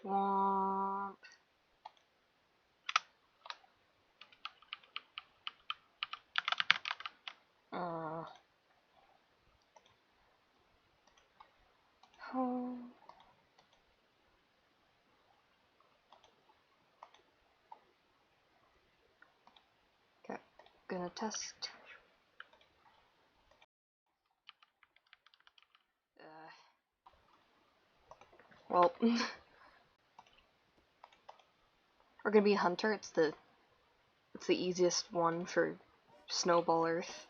Swamp. Home. Okay, gonna test. Well, we're gonna be a hunter. It's the easiest one for Snowball Earth.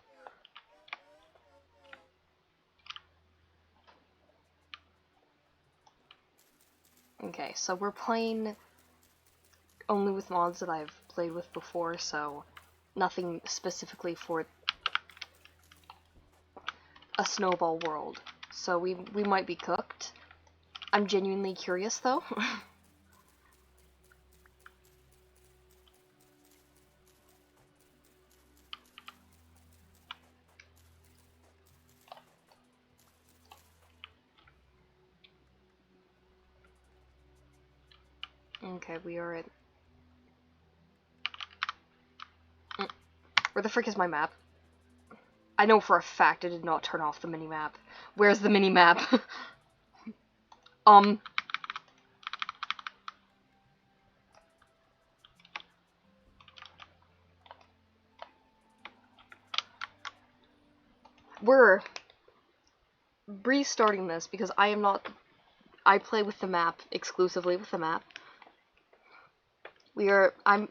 Okay, so we're playing only with mods that I've played with before, so nothing specifically for a Snowball World. So we might be cooked. I'm genuinely curious though. Okay, we are at... Where the frick is my map? I know for a fact I did not turn off the mini-map. Where's the mini-map? We're restarting this because I am not... I play with the map, exclusively with the map. I'm...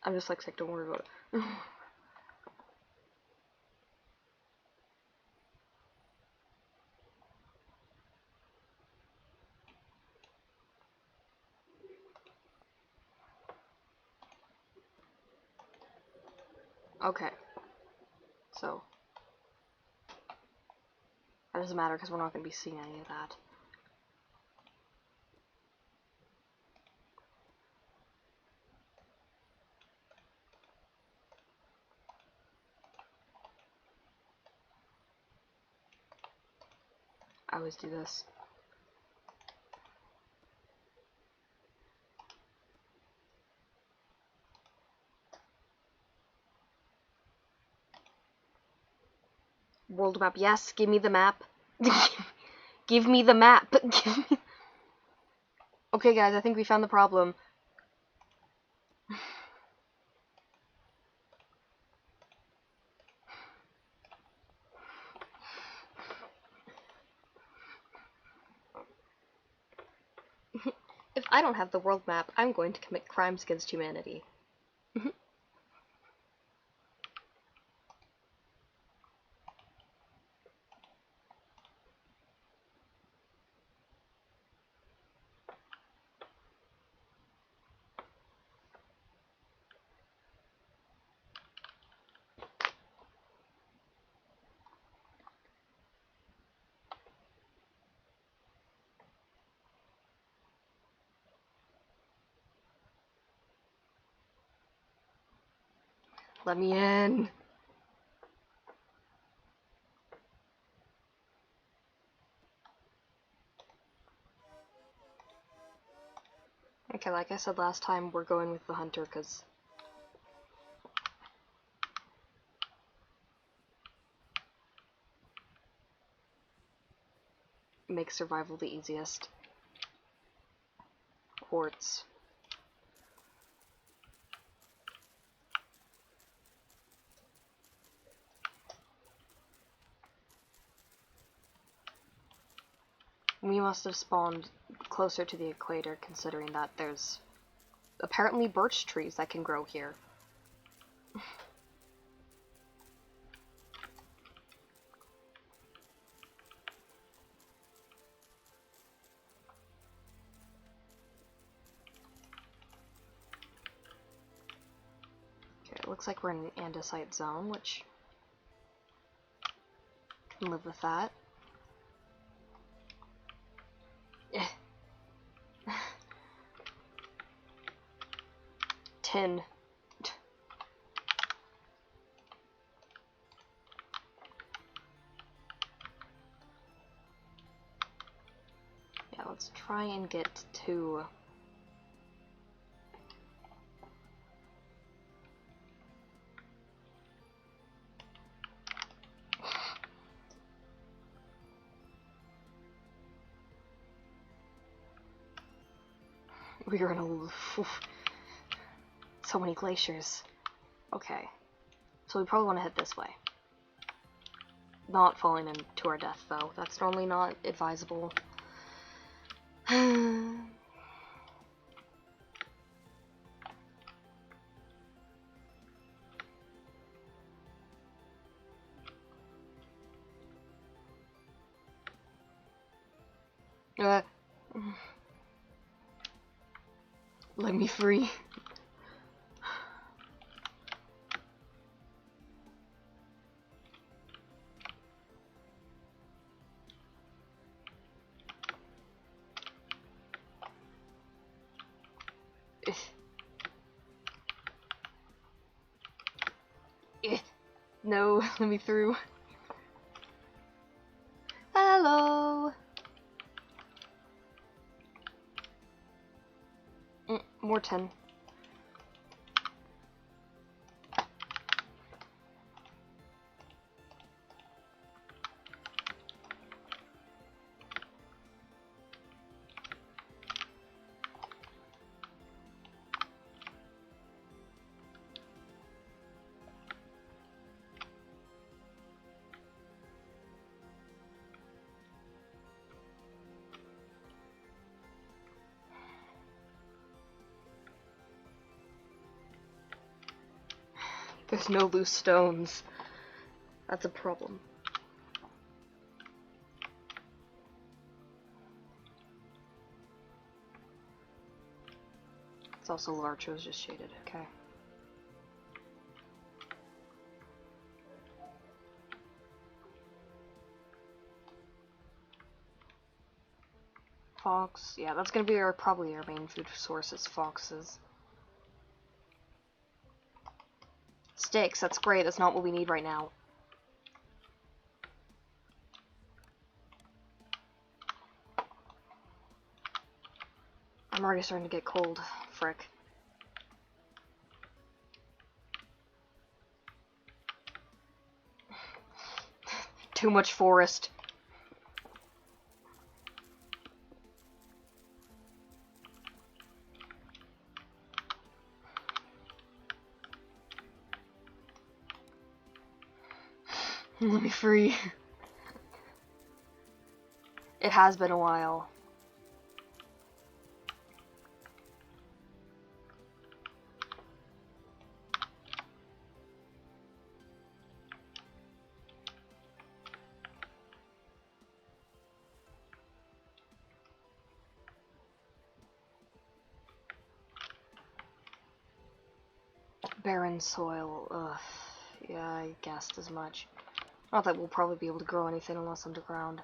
I'm just like, sick, don't worry about it. Okay. So. That doesn't matter because we're not going to be seeing any of that. I always do this. World map, yes, give me the map. Give me the map. Okay, guys, I think we found the problem. If I don't have the world map, I'm going to commit crimes against humanity. Let me in. Okay, like I said last time, we're going with the hunter because it makes survival the easiest. Quartz. We must have spawned closer to the equator, considering that there's apparently birch trees that can grow here. Okay, it looks like we're in an andesite zone, which can live with that. tin. Yeah, let's try and get to... We are in a... So many glaciers. Okay. So we probably want to head this way. Not falling into our death, though. That's normally not advisable. Let me free. No, let me through. Hello. More tin. There's no loose stones. That's a problem. It's also large, it was just shaded, okay. Fox, yeah, that's gonna be probably our main food source is foxes. Sticks, that's great, that's not what we need right now. I'm already starting to get cold, frick. Too much forest. Let me free. It has been a while. Barren soil, ugh. Yeah, I guessed as much. Not that we'll probably be able to grow anything unless underground.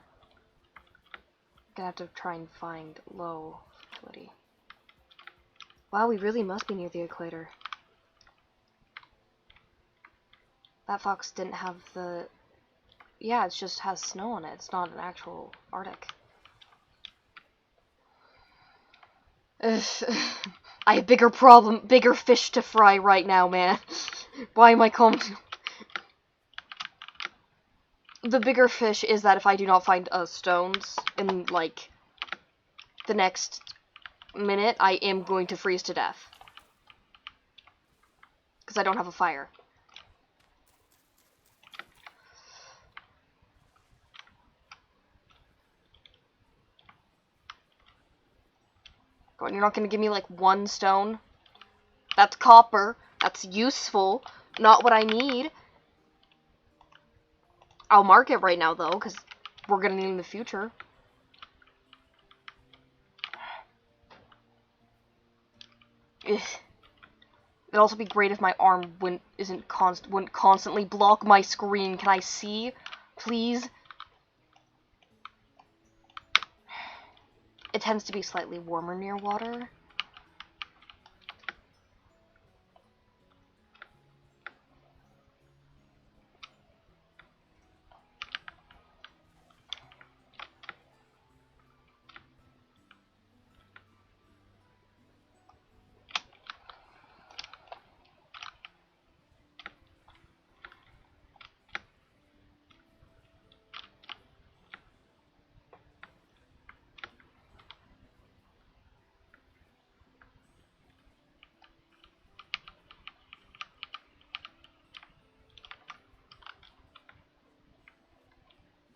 Gonna have to try and find low fertility. Wow, we really must be near the equator. That fox didn't have the... Yeah, it just has snow on it. It's not an actual Arctic. Ugh. I have bigger fish to fry right now, man. Why am I commenting? The bigger fish is that if I do not find stones in, like, the next minute, I am going to freeze to death. Because I don't have a fire. You're not going to give me, like, one stone? That's copper. That's useful. Not what I need. I'll mark it right now, though, because we're going to need it in the future. Ugh. It'd also be great if my arm wouldn't constantly block my screen. Can I see? Please? It tends to be slightly warmer near water.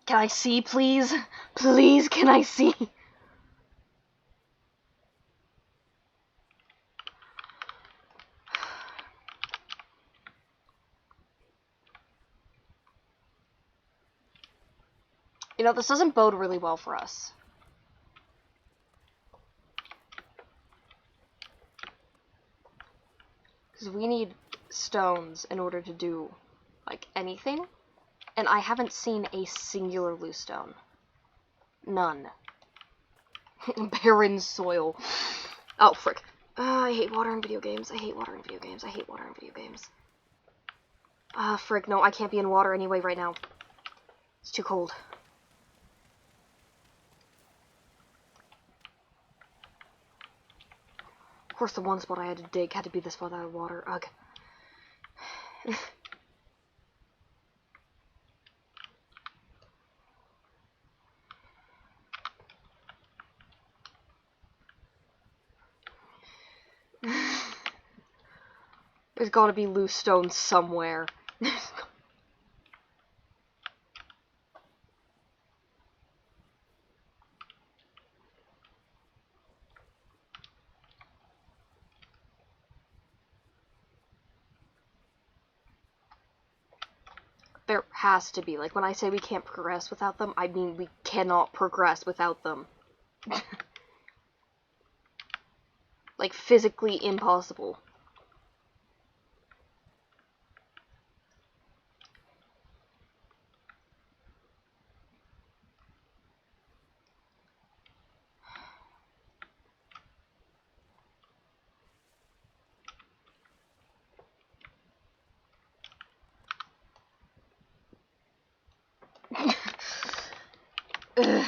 Can I see, please? Please, can I see? You know, this doesn't bode really well for us. Because we need stones in order to do, like, anything. And I haven't seen a singular loose stone. None. Barren soil. Oh, frick. I hate water in video games. I hate water in video games. I hate water in video games. Frick, no, I can't be in water anyway right now. It's too cold. Of course, the one spot I had to dig had to be this far out of water. Ugh. There's gotta be loose stones somewhere. There has to be. Like, when I say we can't progress without them, I mean we cannot progress without them. Like, physically impossible. Ugh.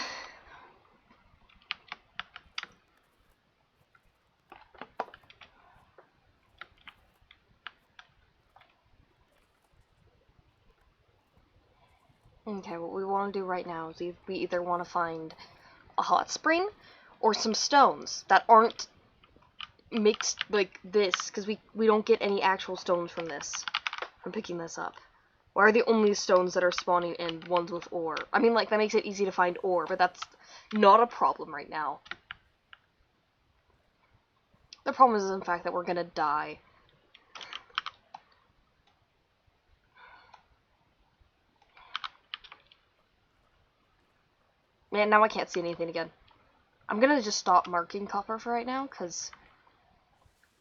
Okay, what we want to do right now is we either want to find a hot spring or some stones that aren't mixed like this, because we don't get any actual stones from this, from picking this up. Why are the only stones that are spawning in ones with ore? I mean, like, that makes it easy to find ore, but that's not a problem right now. The problem is, in fact, that we're gonna die. Man, now I can't see anything again. I'm gonna just stop marking copper for right now, because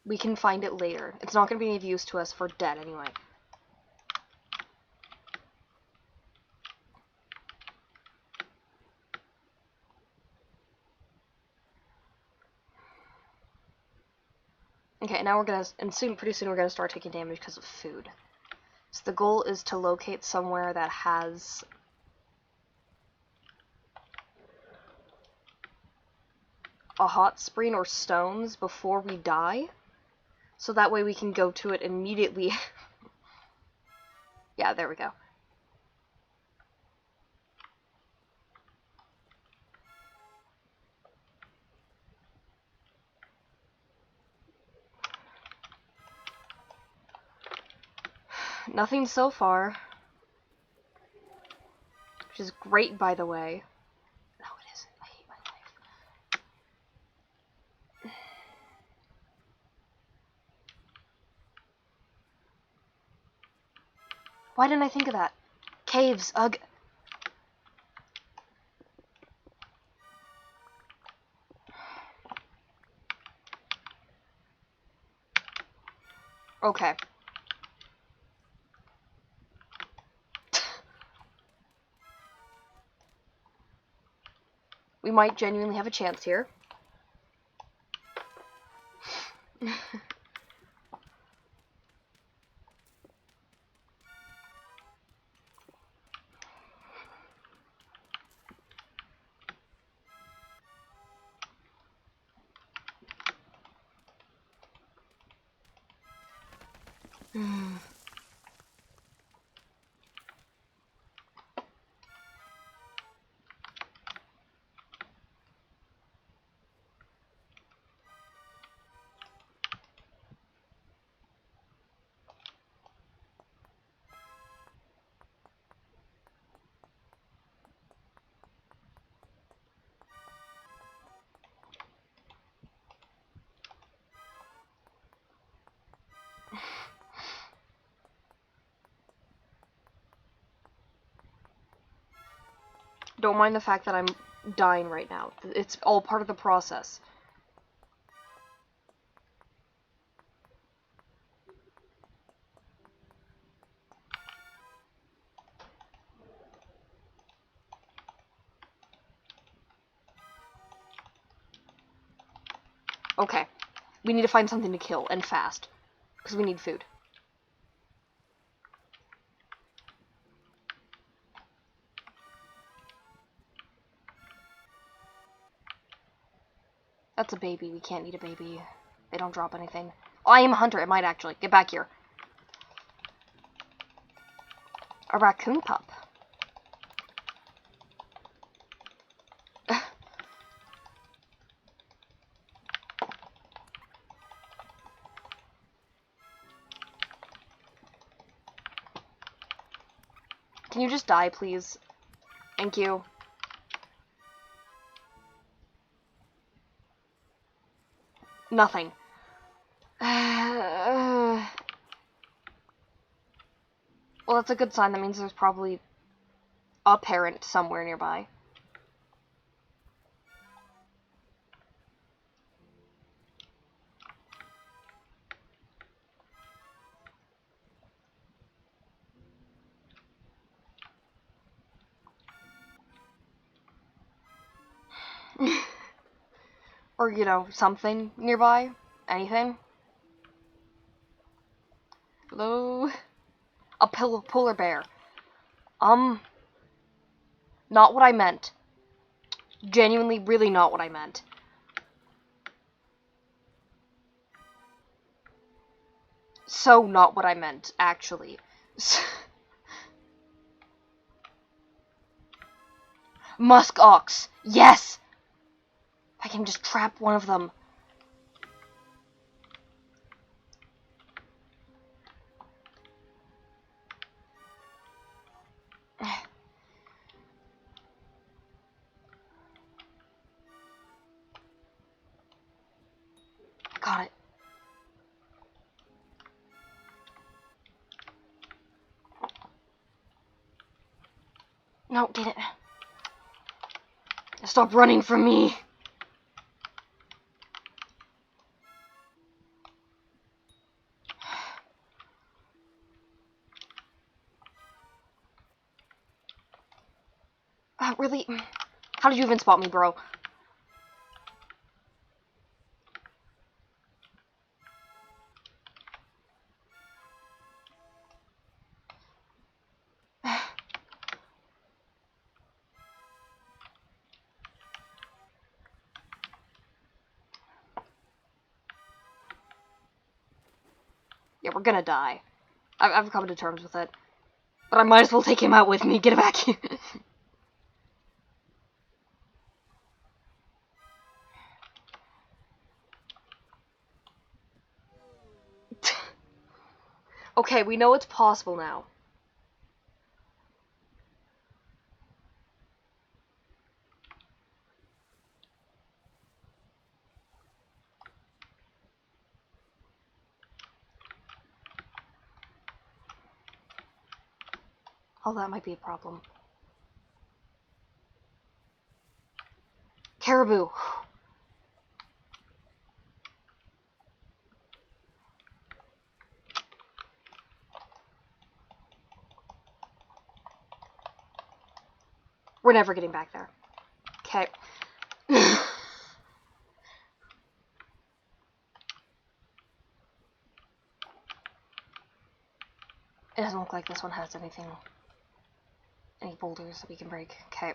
we can find it later. It's not gonna be of use to us for dead anyway. Okay, now we're gonna, and pretty soon we're gonna start taking damage because of food. So the goal is to locate somewhere that has a hot spring or stones before we die, so that way we can go to it immediately. Yeah, there we go. Nothing so far, which is great, by the way. No, it isn't. I hate my life. Why didn't I think of that? Caves, ugh. Okay. We might genuinely have a chance here. Don't mind the fact that I'm dying right now. It's all part of the process. Okay. We need to find something to kill, and fast. Because we need food. That's a baby. We can't eat a baby. They don't drop anything. Oh, I am a hunter. It might actually. Get back here. A raccoon pup. Can you just die, please? Thank you. Nothing. Well, that's a good sign. That means there's probably a parent somewhere nearby. Or, you know, something nearby. Anything. Hello? A polar bear. Not what I meant. Genuinely, really not what I meant. So not what I meant, actually. Musk ox. Yes! I can just trap one of them. Got it. No, did it. Stop running from me. Really? How did you even spot me, bro? Yeah, we're gonna die. I've come to terms with it. But I might as well take him out with me. Get it back here. Okay, we know it's possible now. Oh, that might be a problem. Caribou. We're never getting back there. Okay. It doesn't look like this one has anything. Any boulders that we can break. Okay.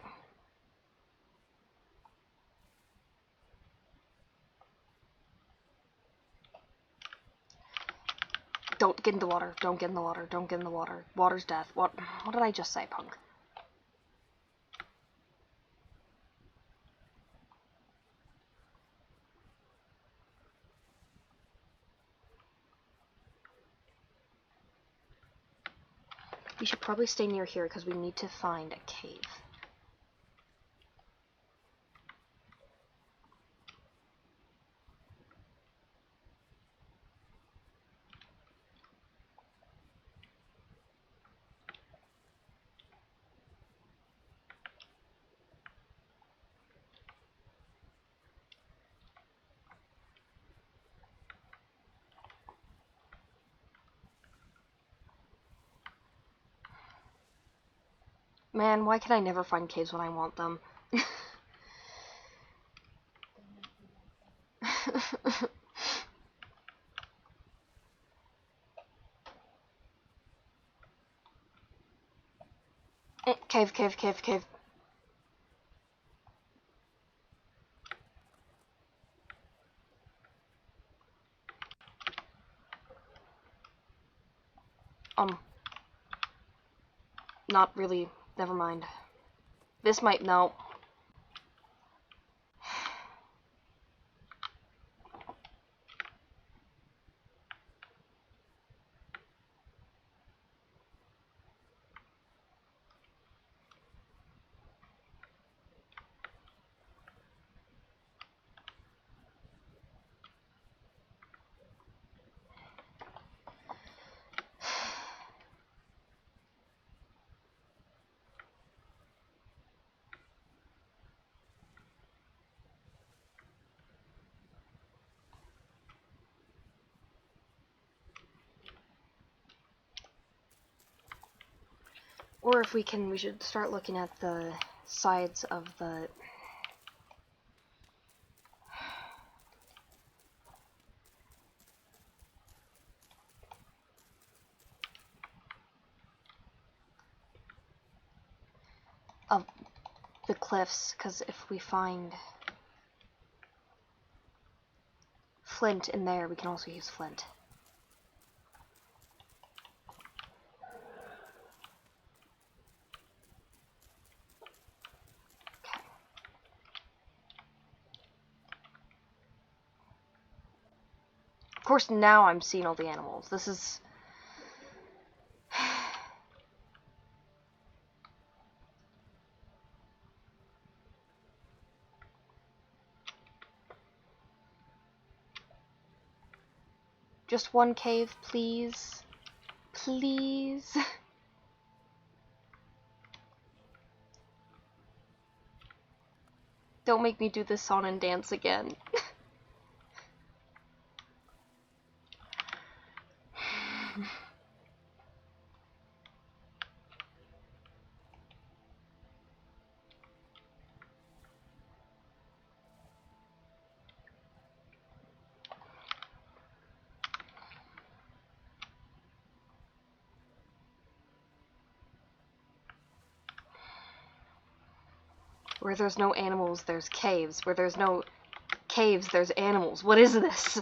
Don't get in the water. Don't get in the water. Don't get in the water. Water's death. What did I just say, punk? We should probably stay near here because we need to find a cave. Man, why can I never find caves when I want them? Cave, cave, cave, cave. Not really. Never mind. This might, no. Or if we can, we should start looking at the sides of the... of the cliffs, because if we find flint in there, we can also use flint. Okay. Of course, now I'm seeing all the animals. This is... Just one cave, please. Please. Don't make me do this song and dance again. Where there's no animals, there's caves. Where there's no caves, there's animals. What is this?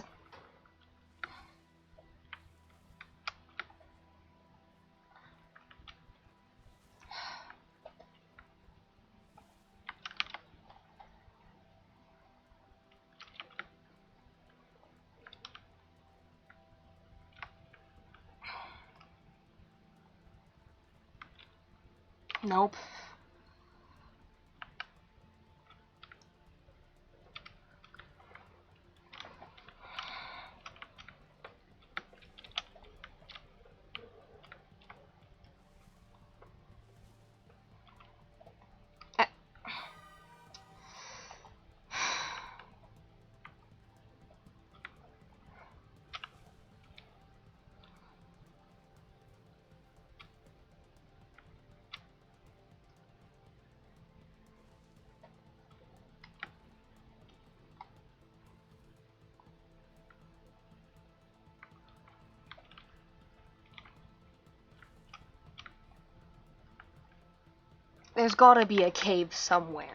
Nope. There's gotta be a cave somewhere.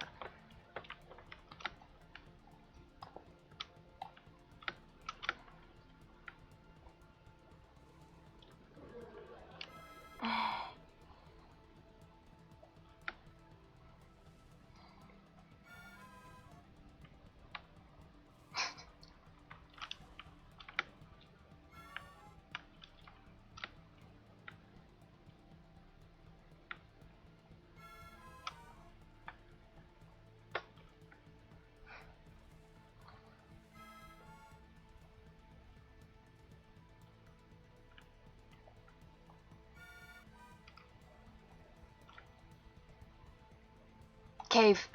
Cave.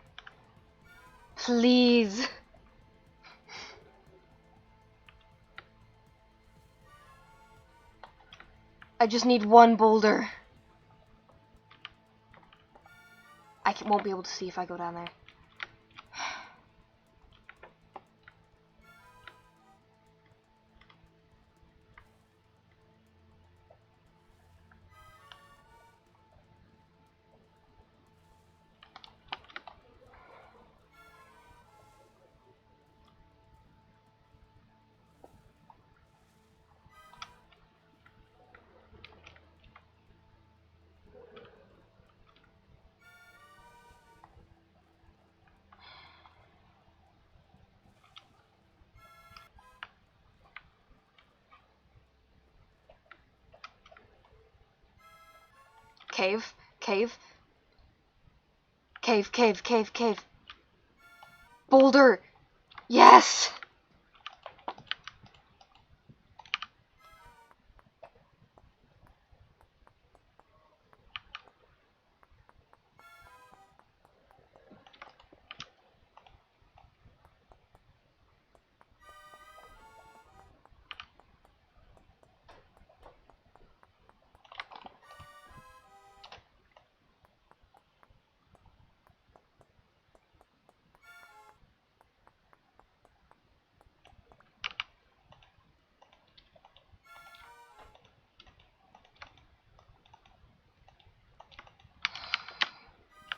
Please. I just need one boulder. won't be able to see if I go down there. Cave, cave, cave, cave, cave, cave. Boulder! Yes!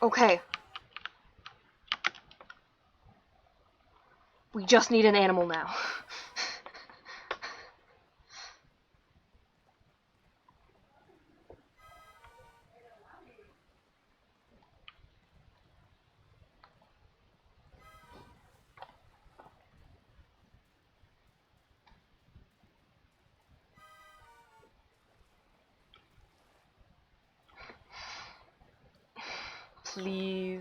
Okay. We just need an animal now. Please.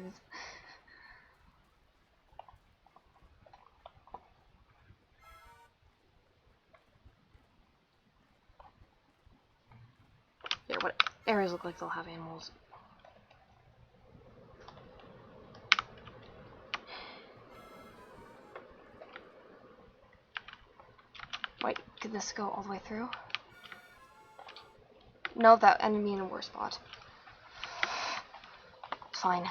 Yeah, what areas look like they'll have animals? Wait, did this go all the way through? No, that ended me in a worse spot. It's fine.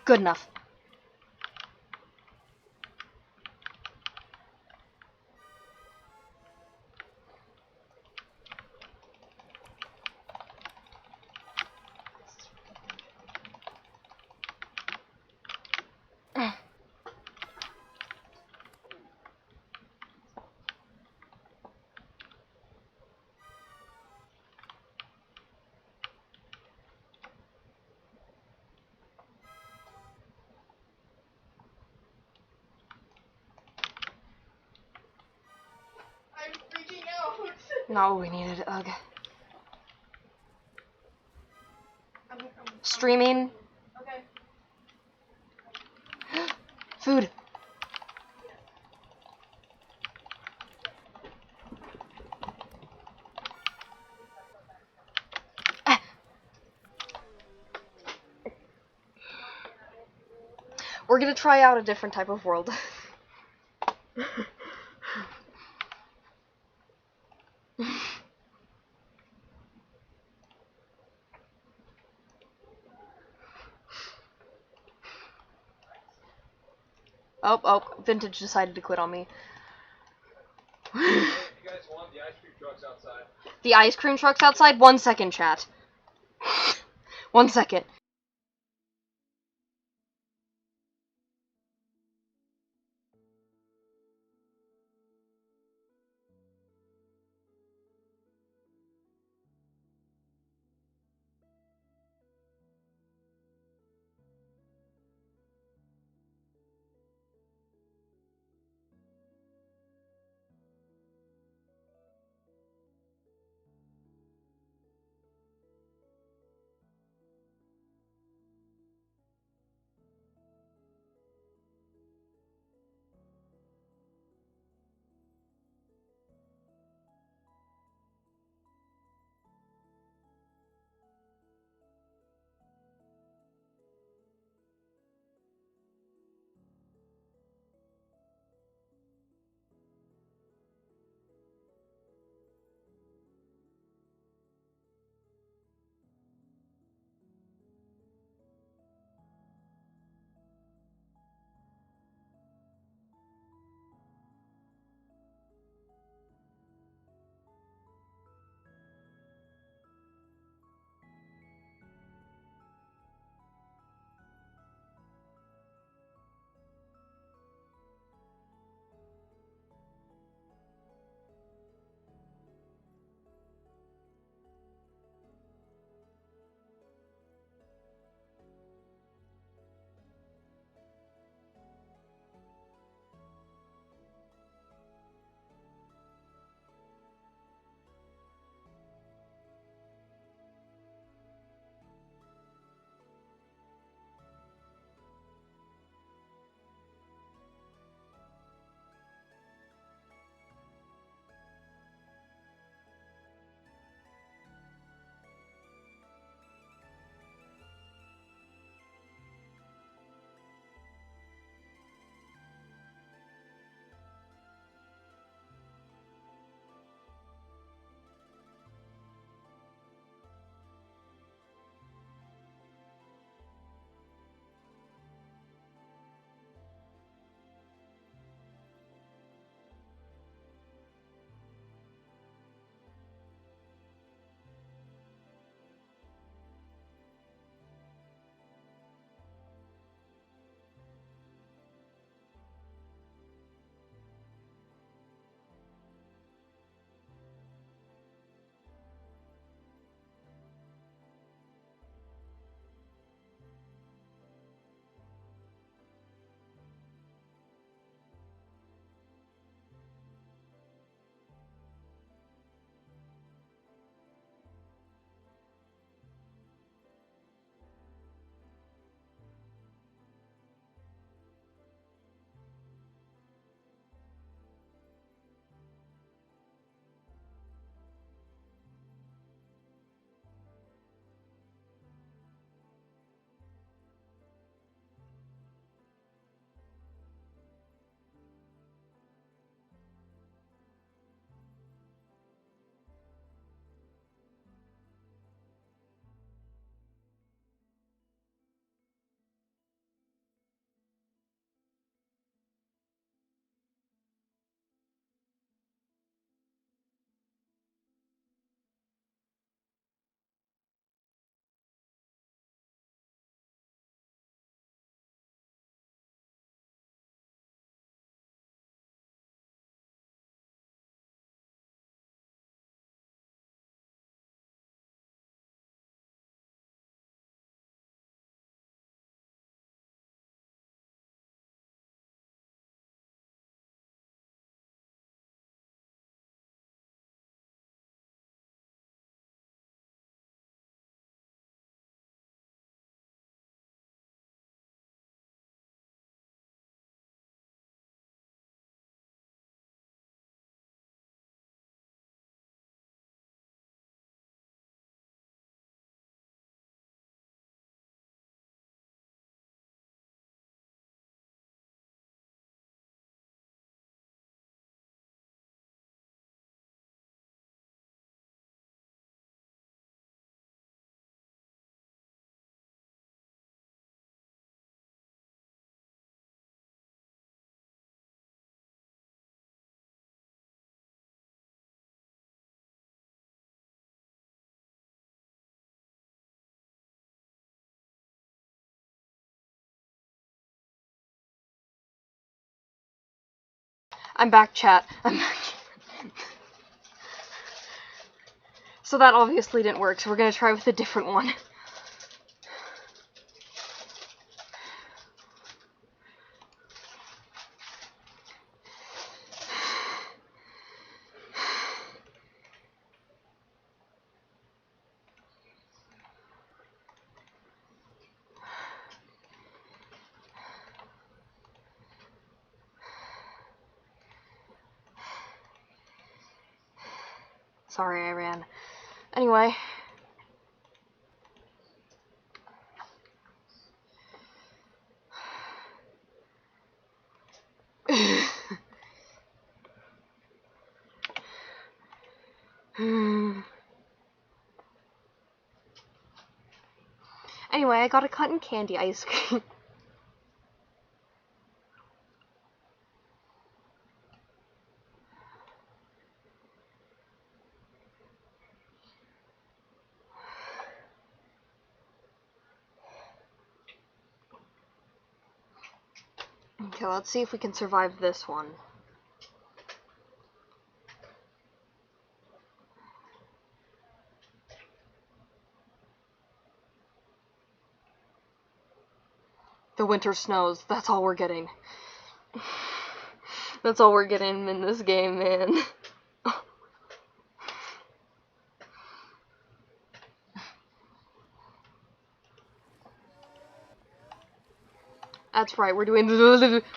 Good enough. No, we needed ugh. Streaming. Okay. Food. Ah. We're gonna try out a different type of world. Oh, Vintage decided to quit on me. You guys want the ice cream trucks outside? The ice cream truck's outside? 1 second, chat. 1 second. I'm back, chat. I'm back. So that obviously didn't work, so we're gonna try with a different one. Sorry, I ran. Anyway. Anyway, I got a cotton candy ice cream. Okay, let's see if we can survive this one. The winter snows, that's all we're getting. That's all we're getting in this game, man. That's right, we're doing...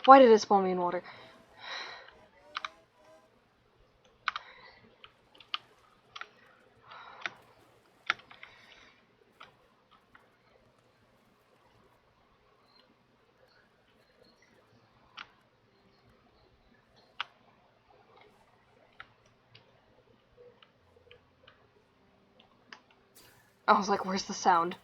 Why did it spawn me in water? I was like, where's the sound?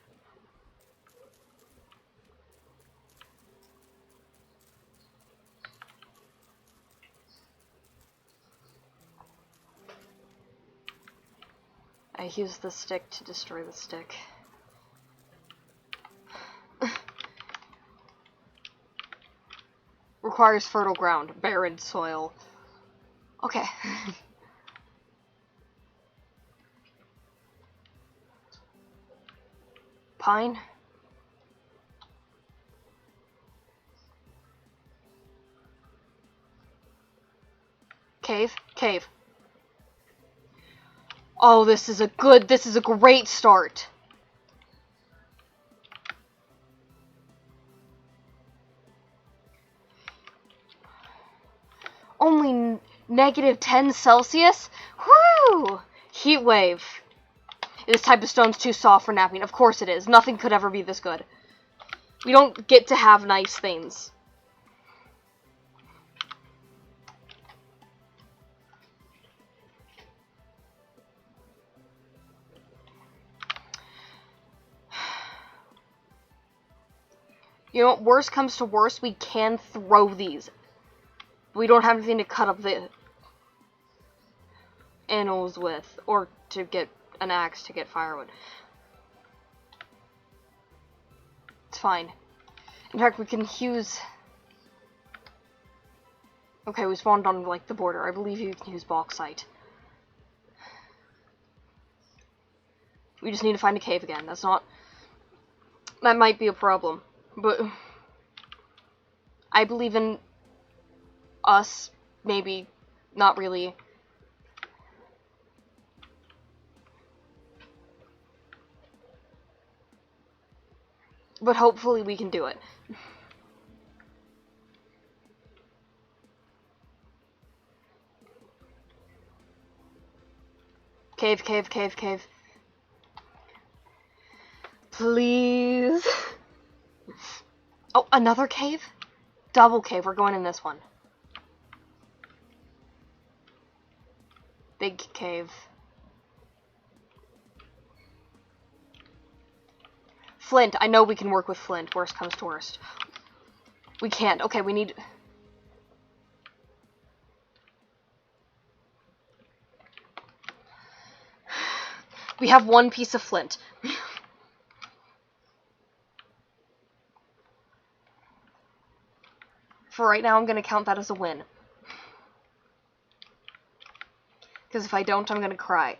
I used the stick to destroy the stick. Requires fertile ground, barren soil. Okay. Pine. Cave. Cave. Oh, this is a great start. Only -10 Celsius? Woo! Heat wave. This type of stone's too soft for napping. Of course it is. Nothing could ever be this good. We don't get to have nice things. You know what? Worst comes to worst, we can throw these. We don't have anything to cut up the animals with, or to get an axe to get firewood. It's fine. In fact, we can use... Okay, we spawned on, like, the border. I believe you can use bauxite. We just need to find a cave again. That's not... That might be a problem. But... I believe in... us. Maybe. Not really. But hopefully we can do it. Cave, cave, cave, cave. Please. Oh, another cave? Double cave. We're going in this one. Big cave. Flint. I know we can work with flint. Worst comes to worst. We can't. Okay, we need... We have one piece of flint. For right now, I'm going to count that as a win. Because if I don't, I'm gonna cry.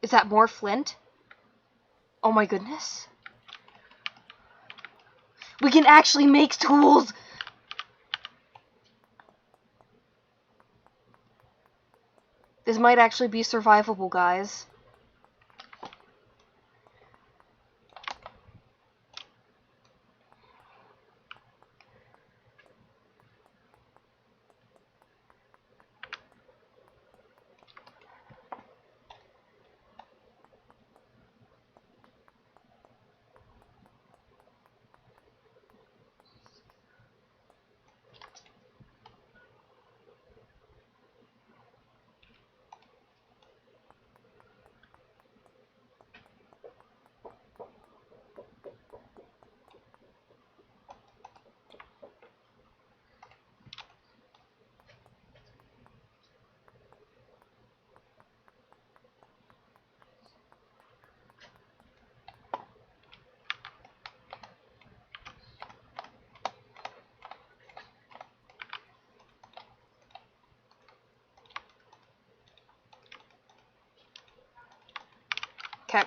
Is that more flint? Oh my goodness. We can actually make tools! This might actually be survivable, guys. Okay.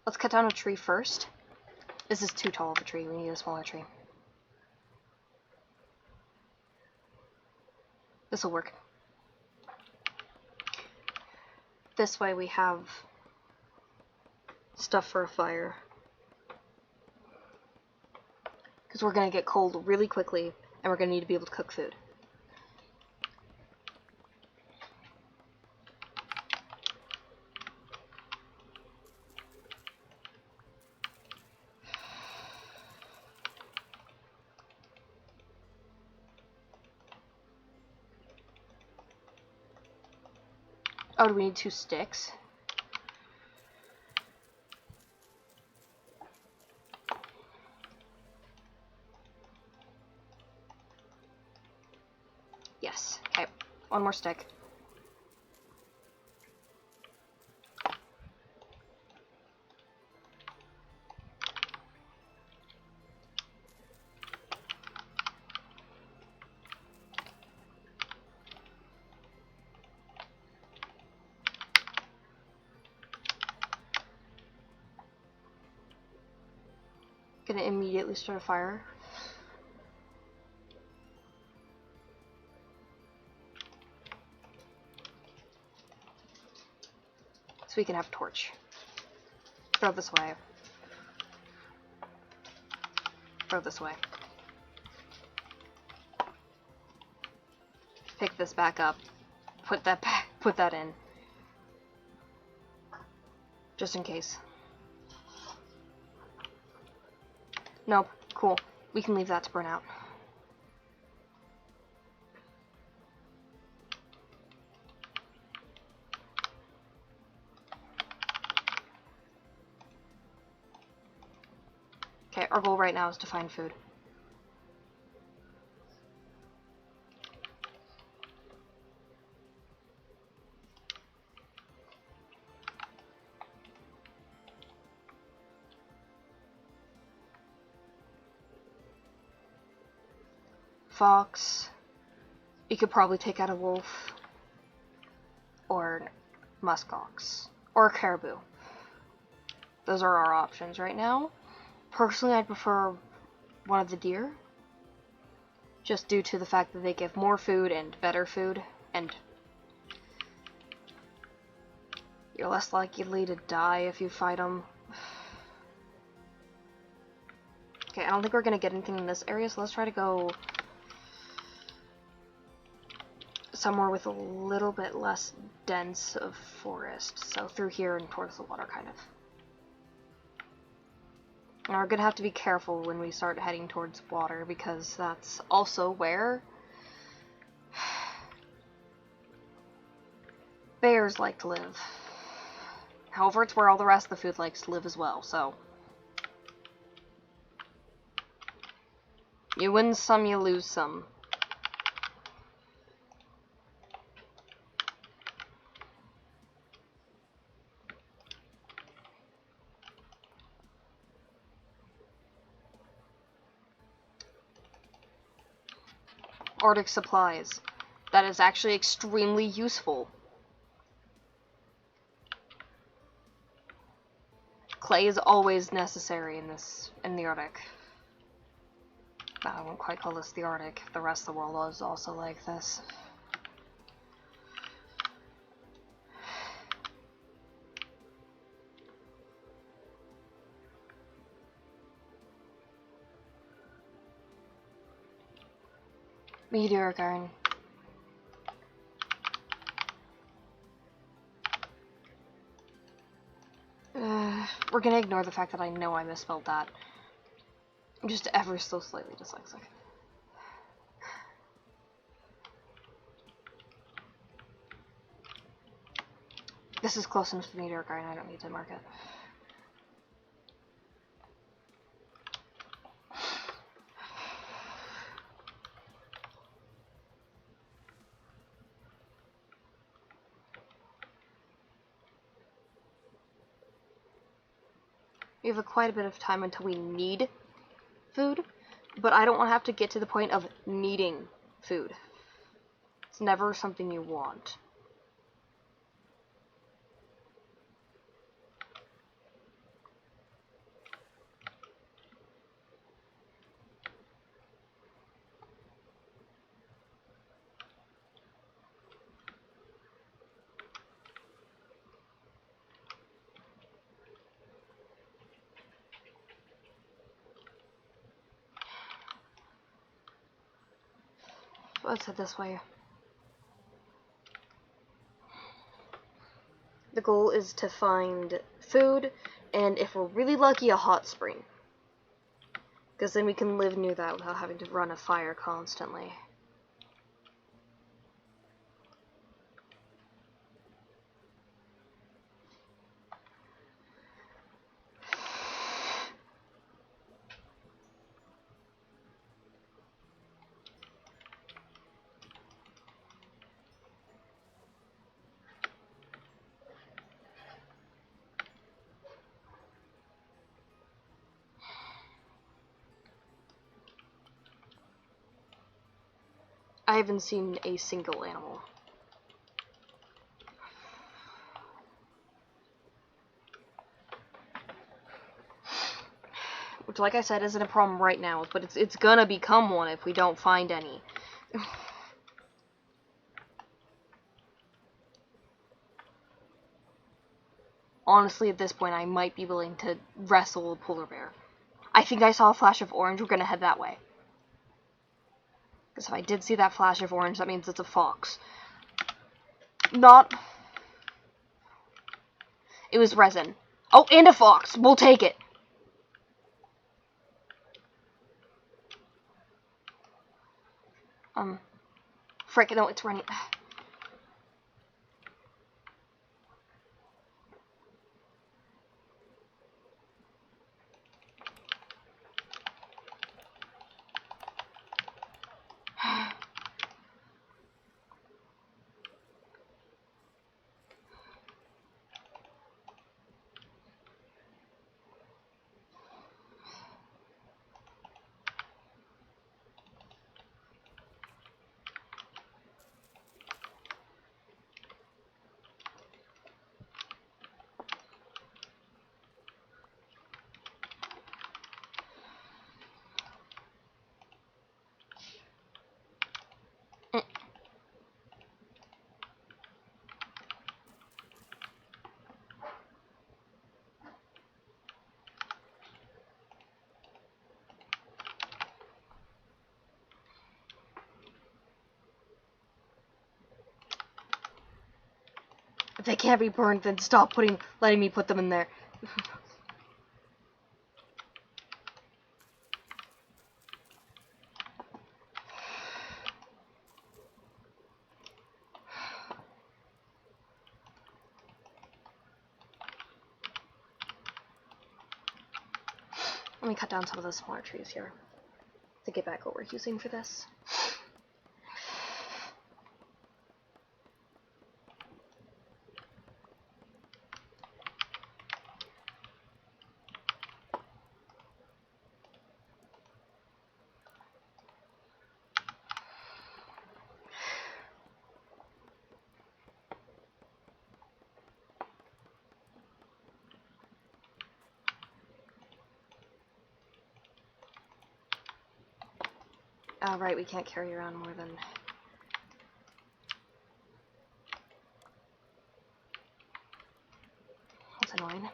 Let's cut down a tree first. This is too tall of a tree. We need a smaller tree. This will work. This way we have stuff for a fire. Because we're going to get cold really quickly, and we're going to need to be able to cook food. Oh, do we need 2 sticks? Yes. Okay. 1 more stick. Gonna immediately start a fire. So we can have a torch. Throw this way. Throw this way. Pick this back up. Put that back. Put that in. Just in case. Nope. Cool. We can leave that to burn out. Okay, our goal right now is to find food. Fox. You could probably take out a wolf. Or muskox. Or a caribou. Those are our options right now. Personally, I'd prefer one of the deer. Just due to the fact that they give more food and better food. And you're less likely to die if you fight them. Okay, I don't think we're gonna get anything in this area, so let's try to go somewhere with a little bit less dense of forest. So through here and towards the water, kind of. And we're gonna have to be careful when we start heading towards water, because that's also where bears like to live. However, it's where all the rest of the food likes to live as well, so you win some, you lose some. Arctic supplies. That is actually extremely useful. Clay is always necessary in the Arctic. No, I won't quite call this the Arctic. The rest of the world is also like this. Meteor garden. We're gonna ignore the fact that I know I misspelled that. I'm just ever so slightly dyslexic. This is close enough to the meteor garden, I don't need to mark it. We have quite a bit of time until we need food, but I don't want to have to get to the point of needing food. It's never something you want. Let's head this way. The goal is to find food, and if we're really lucky, a hot spring. Because then we can live near that without having to run a fire constantly. I haven't seen a single animal. Which, like I said, isn't a problem right now, but it's gonna become one if we don't find any. Honestly, at this point, I might be willing to wrestle a polar bear. I think I saw a flash of orange. We're gonna head that way. Because if I did see that flash of orange, that means it's a fox. Not... It was resin. Oh, and a fox! We'll take it! Frick, no, it's running. If they can't be burned, then stop letting me put them in there. Let me cut down some of those smaller trees here to get back what we're using for this. Right, we can't carry around more than... That's annoying.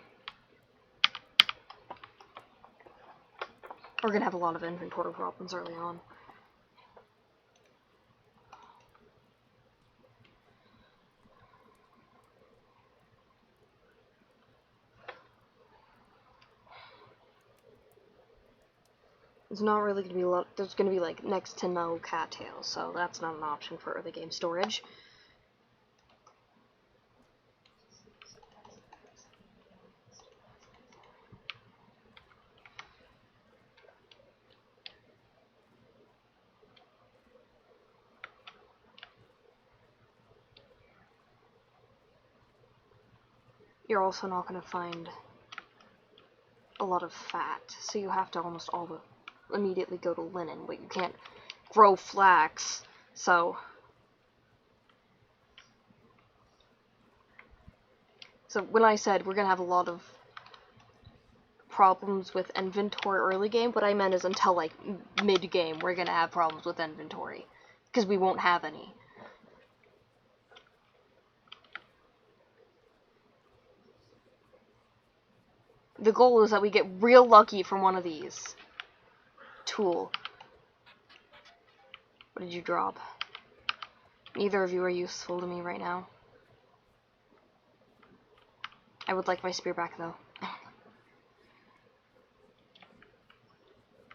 We're gonna have a lot of inventory problems early on. There's not really gonna be a lot. There's gonna be like next to no cattails, so that's not an option for early game storage. You're also not gonna find a lot of fat, so you have to almost immediately go to linen, but you can't grow flax, so when I said we're gonna have a lot of problems with inventory early game, what I meant is until like mid game we're gonna have problems with inventory, because we won't have any. The goal is that we get real lucky from one of these. Tool. What did you drop? Neither of you are useful to me right now. I would like my spear back, though.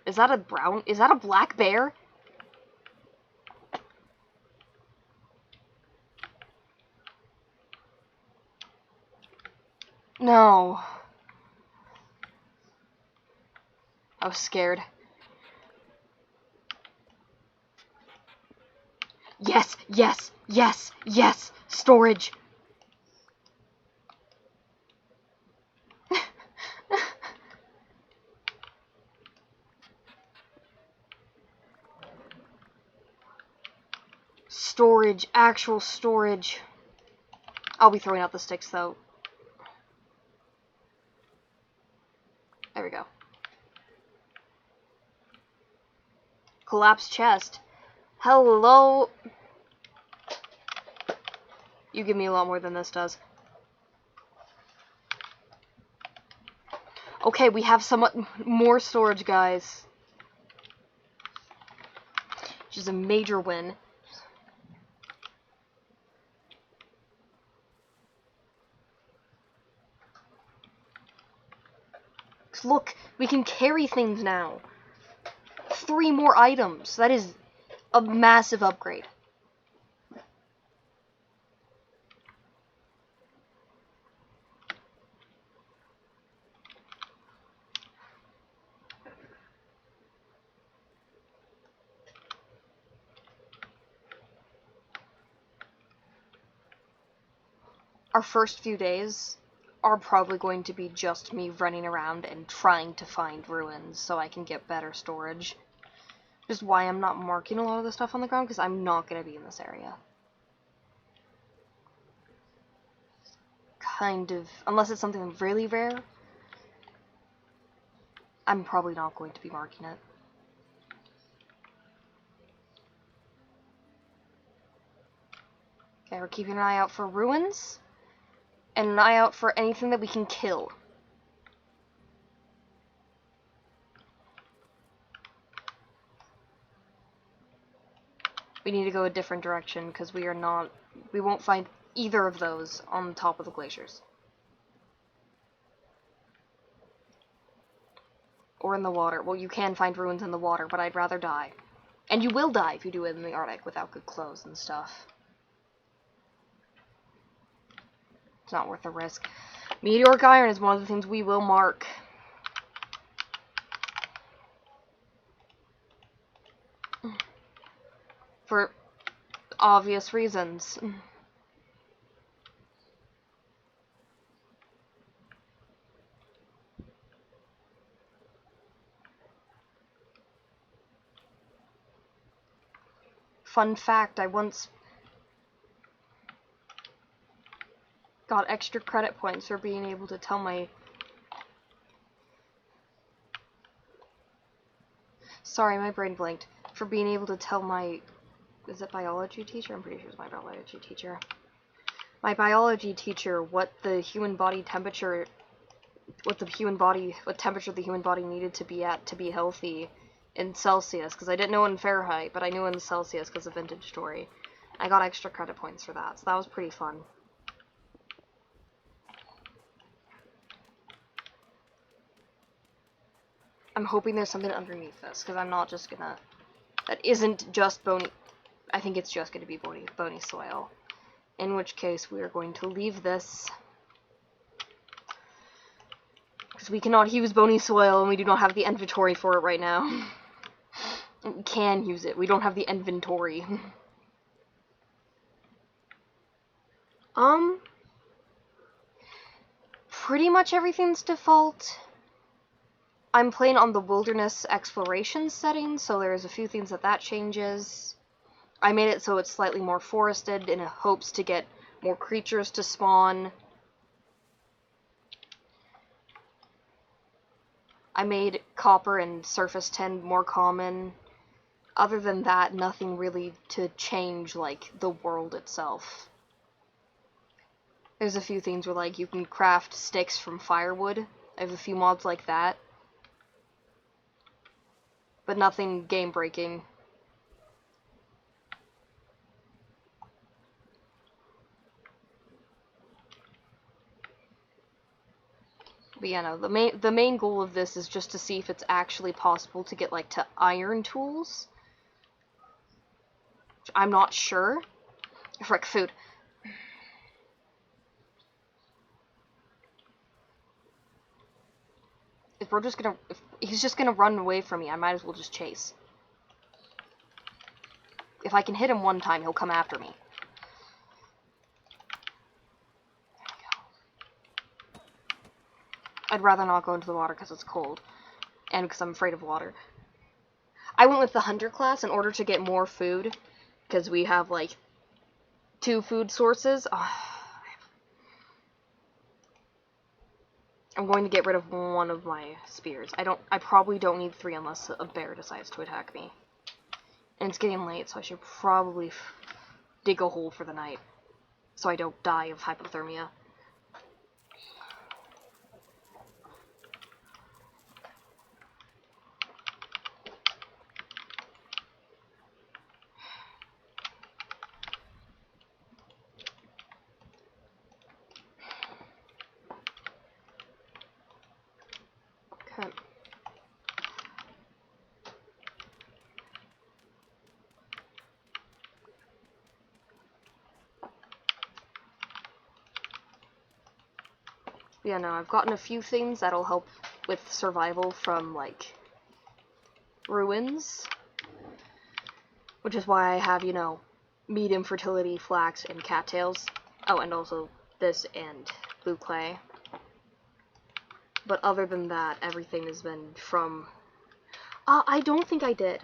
Is that a black bear? No. I was scared. Yes, yes, yes, yes! Storage! Storage, actual storage. I'll be throwing out the sticks, though. There we go. Collapsed chest. Hello! You give me a lot more than this does. Okay, we have somewhat more storage, guys. Which is a major win. Look, we can carry things now. 3 more items. That is a massive upgrade. Our first few days are probably going to be just me running around and trying to find ruins so I can get better storage. Just why I'm not marking a lot of the stuff on the ground, because I'm not going to be in this area. Kind of, unless it's something really rare, I'm probably not going to be marking it. Okay, we're keeping an eye out for ruins, and an eye out for anything that we can kill. We need to go a different direction, because we won't find either of those on the top of the glaciers. Or in the water. Well, you can find ruins in the water, but I'd rather die. And you will die if you do it in the Arctic without good clothes and stuff. It's not worth the risk. Meteoric iron is one of the things we will mark. For obvious reasons. Fun fact, I once got extra credit points for being able to tell my... Sorry, my brain blanked. for being able to tell my, is it biology teacher? I'm pretty sure it's my biology teacher. My biology teacher what the human body temperature, what temperature the human body needed to be at to be healthy in Celsius, because I didn't know in Fahrenheit, but I knew in Celsius because of Vintage Story. I got extra credit points for that, so that was pretty fun. I'm hoping there's something underneath this, because I'm not just gonna... That isn't just bony... I think it's just gonna be bony soil. In which case, we are going to leave this. Because we cannot use bony soil, and we do not have the inventory for it right now. We can use it, we don't have the inventory. Pretty much everything's default. I'm playing on the wilderness exploration setting, so there's a few things that changes. I made it so it's slightly more forested in hopes to get more creatures to spawn. I made copper and surface tin more common. Other than that, nothing really to change, like, the world itself. There's a few things where, like, you can craft sticks from firewood. I have a few mods like that. But nothing game-breaking. But yeah, no, the main goal of this is just to see if it's actually possible to get, like, to iron tools. Which I'm not sure. Frick, food. If he's just gonna run away from me, I might as well just chase. If I can hit him one time, he'll come after me. There we go. I'd rather not go into the water because it's cold. And because I'm afraid of water. I went with the hunter class in order to get more food. Because we have, like, 2 food sources. I'm going to get rid of one of my spears. I probably don't need 3 unless a bear decides to attack me. And it's getting late, so I should probably dig a hole for the night. So I don't die of hypothermia. Okay. Yeah, no, I've gotten a few things that'll help with survival from, like, ruins. Which is why I have, you know, medium fertility, flax, and cattails. Oh, and also this and blue clay. But other than that, everything has been from... I don't think I did.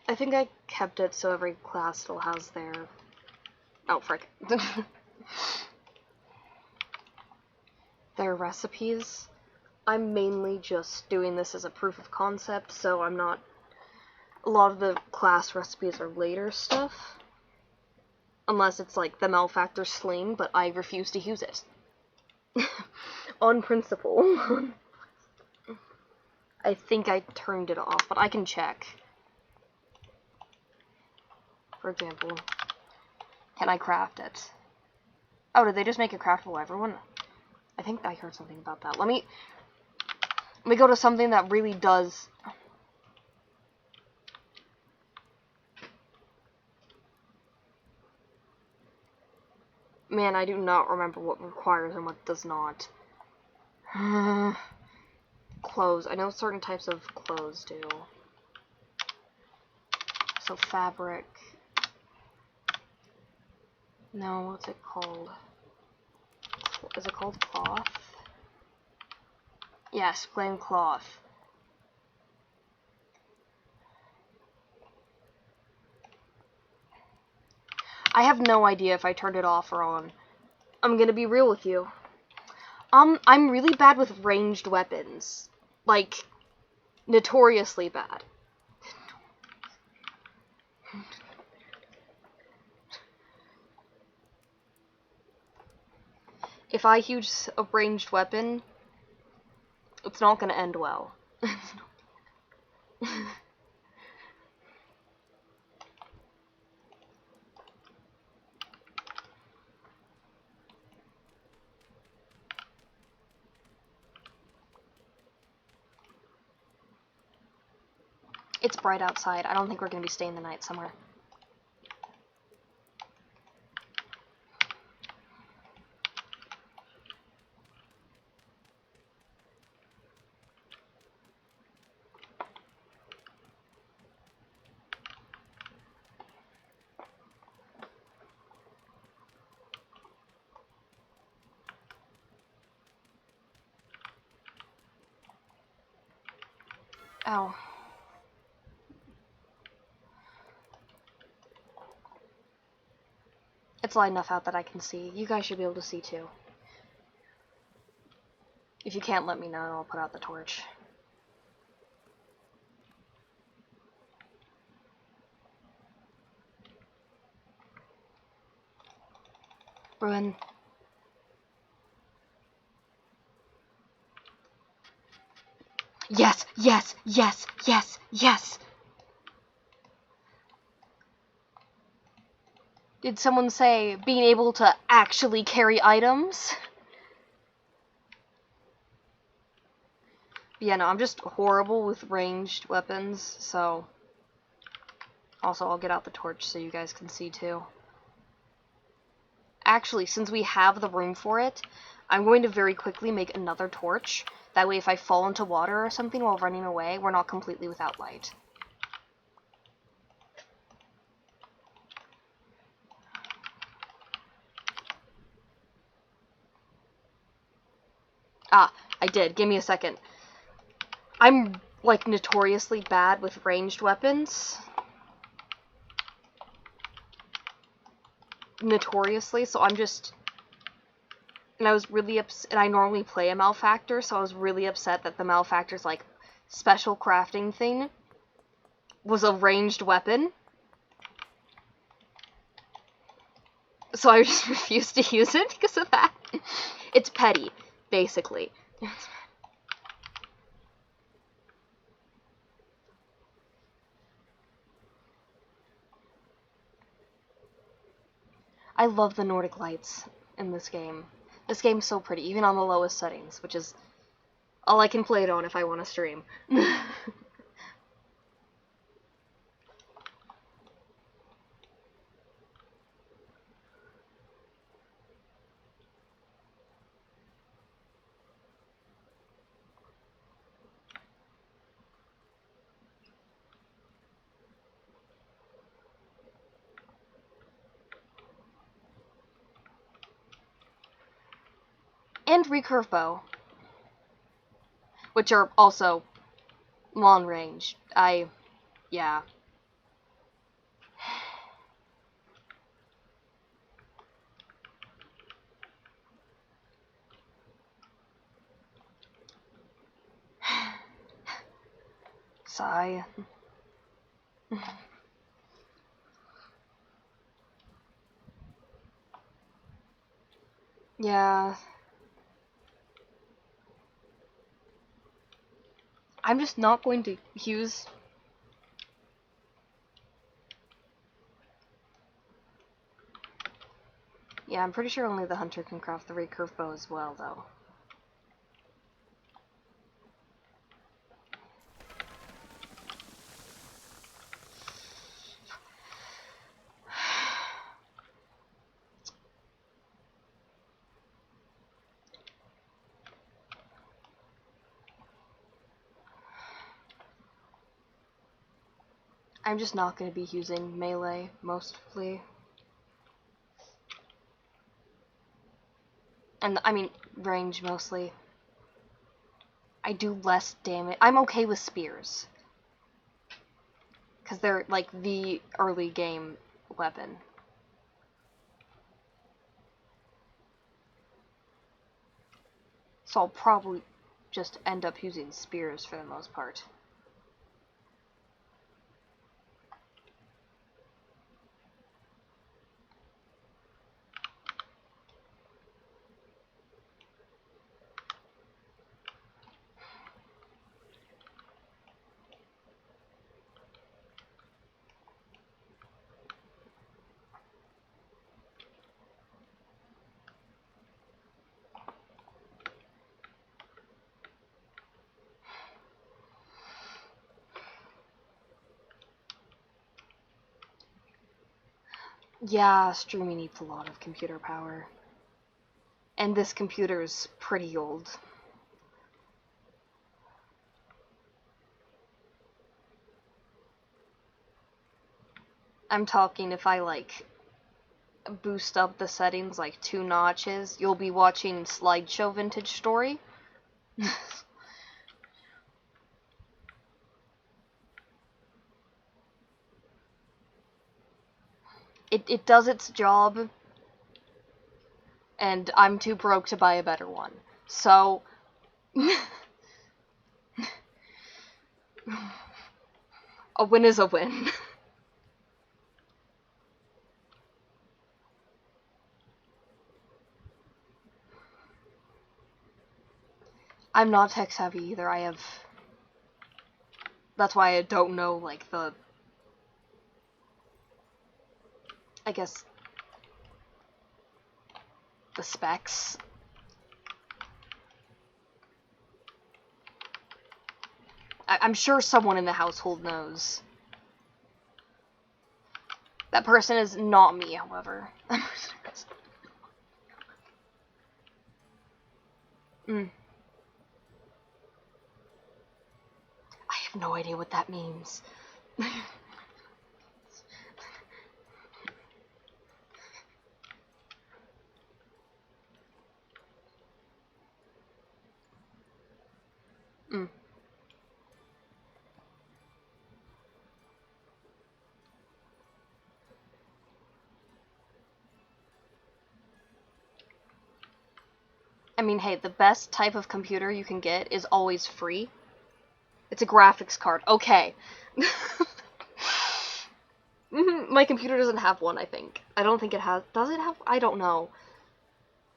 I think I kept it so every class still has their... Oh, frick. Their recipes. I'm mainly just doing this as a proof of concept, so I'm not... A lot of the class recipes are later stuff. Unless it's like the Malfactor sling, but I refuse to use it. On principle. I think I turned it off, but I can check. For example, can I craft it? Oh, did they just make it craftable, everyone? I think I heard something about that. Let me go to something that really does... Man, I do not remember what requires and what does not. Clothes. I know certain types of clothes do. So fabric. No, what's it called? Is it called cloth? Yes, plain cloth. I have no idea if I turned it off or on. I'm gonna be real with you. I'm really bad with ranged weapons. Like, notoriously bad. If I use a ranged weapon, it's not gonna end well. It's bright outside. I don't think we're gonna be staying the night somewhere. Ow. It's light enough out that I can see. You guys should be able to see too. If you can't, let me know and I'll put out the torch. Ruin. Yes, yes, yes, yes, yes! Did someone say being able to actually carry items? Yeah, no, I'm just horrible with ranged weapons, so... Also, I'll get out the torch so you guys can see too. Actually, since we have the room for it, I'm going to very quickly make another torch. That way if I fall into water or something while running away, we're not completely without light. Ah, I did. Give me a second. I'm, like, notoriously bad with ranged weapons. Notoriously, so I'm just... And I was really upset, and I normally play a Malefactor, so I was really upset that the Malefactor's, like, special crafting thing was a ranged weapon. So I just refused to use it because of that. It's petty, basically. I love the Nordic lights in this game. This game's so pretty, even on the lowest settings, which is all I can play it on if I want to stream. And recurve bow, which are also long range. Yeah. Sigh. Yeah. I'm just not going to use... Yeah, I'm pretty sure only the hunter can craft the recurve bow as well, though. I'm just not going to be using melee, mostly. And, I mean, range, mostly. I do less damage. I'm okay with spears. Because they're, like, the early game weapon. So I'll probably just end up using spears for the most part. Yeah, streaming needs a lot of computer power. And this computer's pretty old. I'm talking if I, like, boost up the settings like 2 notches, you'll be watching Slideshow Vintage Story. It does its job, and I'm too broke to buy a better one. So, a win is a win. I'm not tech savvy either. That's why I don't know, like, I guess, the specs. I'm sure someone in the household knows. That person is not me, however. I have no idea what that means. I mean, hey, the best type of computer you can get is always free. It's a graphics card. Okay. My computer doesn't have one, I think. I don't think it has. Does it have? I don't know.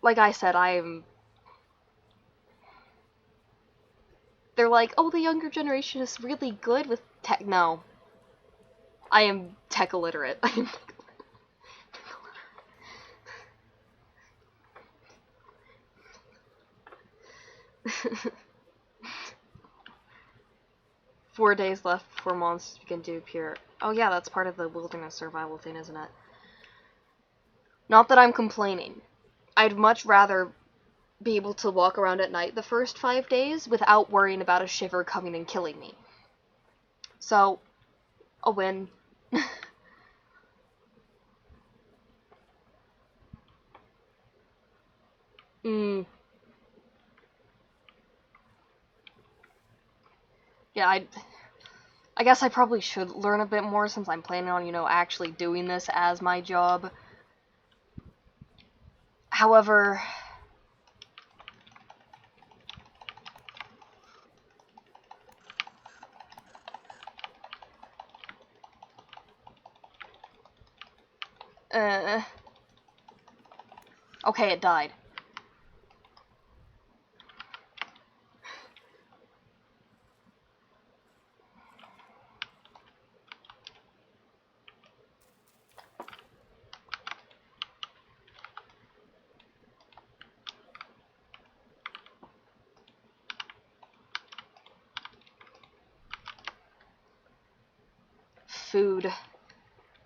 Like I said, They're like, oh, the younger generation is really good with tech. No. I am tech illiterate. I am tech illiterate. 4 days left before monsters begin to appear. Oh yeah, that's part of the wilderness survival thing, isn't it? Not that I'm complaining. I'd much rather be able to walk around at night the first 5 days without worrying about a shiver coming and killing me. So, a win. Yeah, I guess I probably should learn a bit more since I'm planning on, actually doing this as my job. However, okay, it died. Food.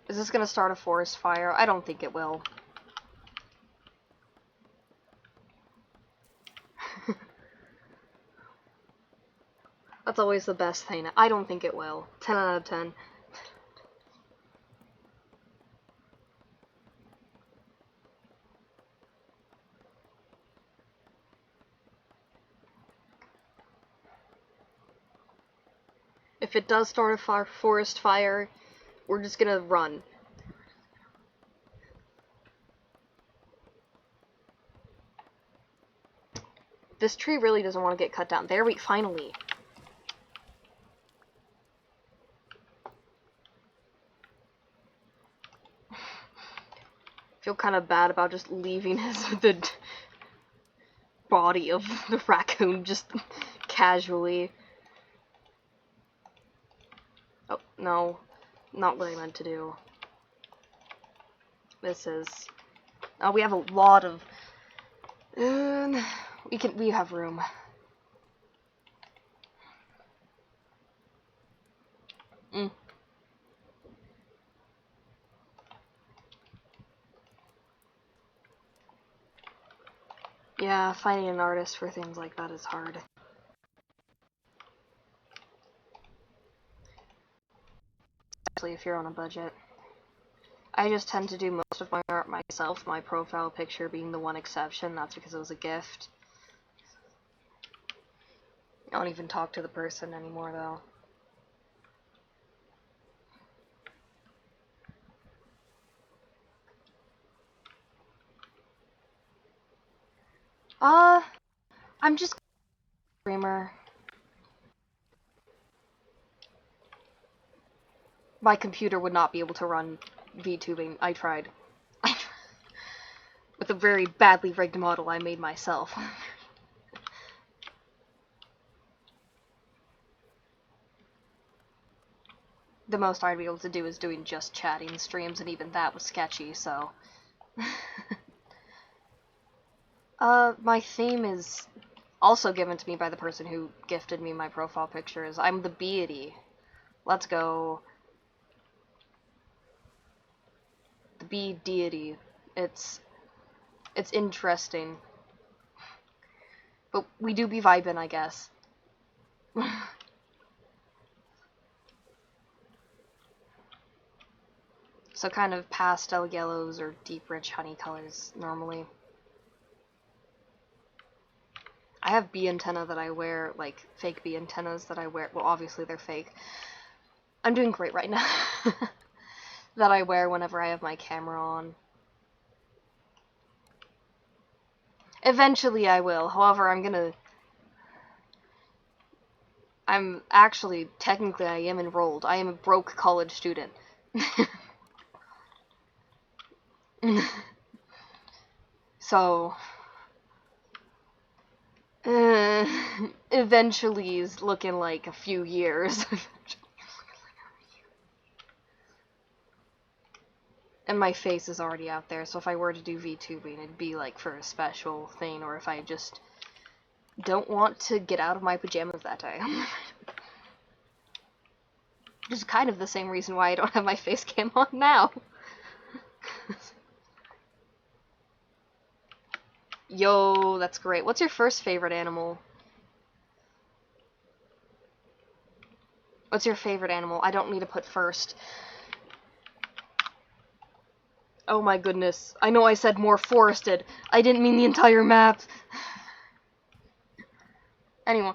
Is this gonna start a forest fire? I don't think it will. That's always the best thing. I don't think it will. 10 out of 10. If it does start a forest fire, we're just gonna run. This tree really doesn't want to get cut down. There we finally. Feel kind of bad about just leaving the body of the raccoon just casually. Oh, no. Not what I meant to do. This is... Oh, we have a lot of... we have room. Yeah, finding an artist for things like that is hard. Especially if you're on a budget. I just tend to do most of my art myself, my profile picture being the one exception. That's because it was a gift. I don't even talk to the person anymore, though. I'm just a streamer. My computer would not be able to run VTubing. I tried. With a very badly rigged model I made myself. The most I'd be able to do is doing just chatting streams, and even that was sketchy, so... My theme is also given to me by the person who gifted me my profile pictures. I'm the deity. Let's go. The bee deity. It's interesting. But we do be vibing, I guess. So kind of pastel yellows or deep rich honey colors normally. I have bee antenna that I wear, like fake bee antennas that I wear. Well, obviously they're fake. I'm doing great right now. That I wear whenever I have my camera on. Eventually I will. However, technically I am enrolled. I am a broke college student. So, eventually is looking like a few years. And my face is already out there, so if I were to do VTubing, it'd be like for a special thing, or if I just don't want to get out of my pajamas that day. Which is kind of the same reason why I don't have my face cam on now. Yo, that's great. What's your first favorite animal? What's your favorite animal? I don't need to put first. Oh my goodness. I know I said more forested. I didn't mean the entire map. Anyway.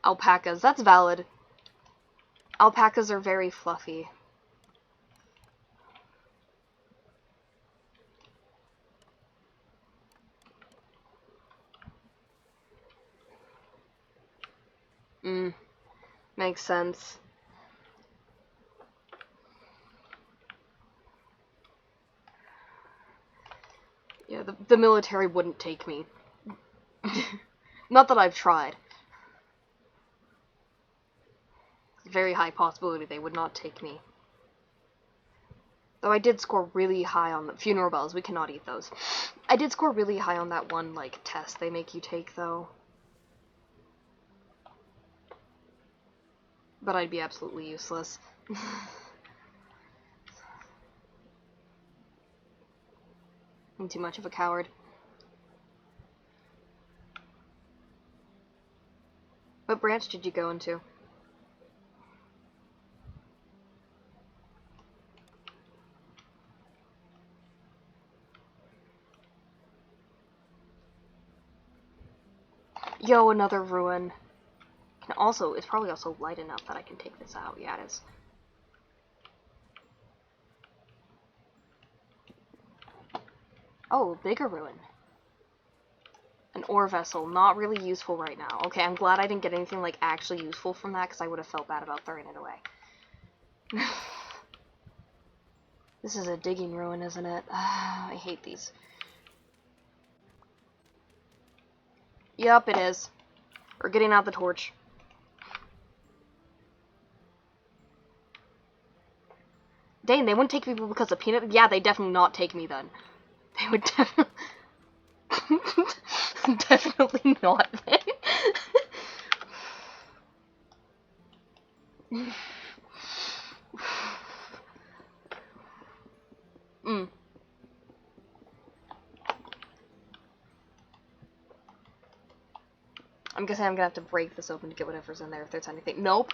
Alpacas. That's valid. Alpacas are very fluffy. Makes sense. Yeah, the military wouldn't take me. Not that I've tried. Very high possibility they would not take me. Though I did score really high on the funeral bells. We cannot eat those. I did score really high on that one, like, test they make you take, though. But I'd be absolutely useless. I'm too much of a coward. What branch did you go into? Yo, another ruin. It's probably also light enough that I can take this out. Yeah, it is. Oh, bigger ruin. An ore vessel, not really useful right now. Okay, I'm glad I didn't get anything, like, actually useful from that, because I would have felt bad about throwing it away. This is a digging ruin, isn't it? I hate these. Yup, it is. We're getting out the torch. Dang, they wouldn't take people because of peanut? Yeah, they definitely not take me then. They would definitely... definitely not. Mm. I'm guessing I'm gonna have to break this open to get whatever's in there if there's anything. Nope.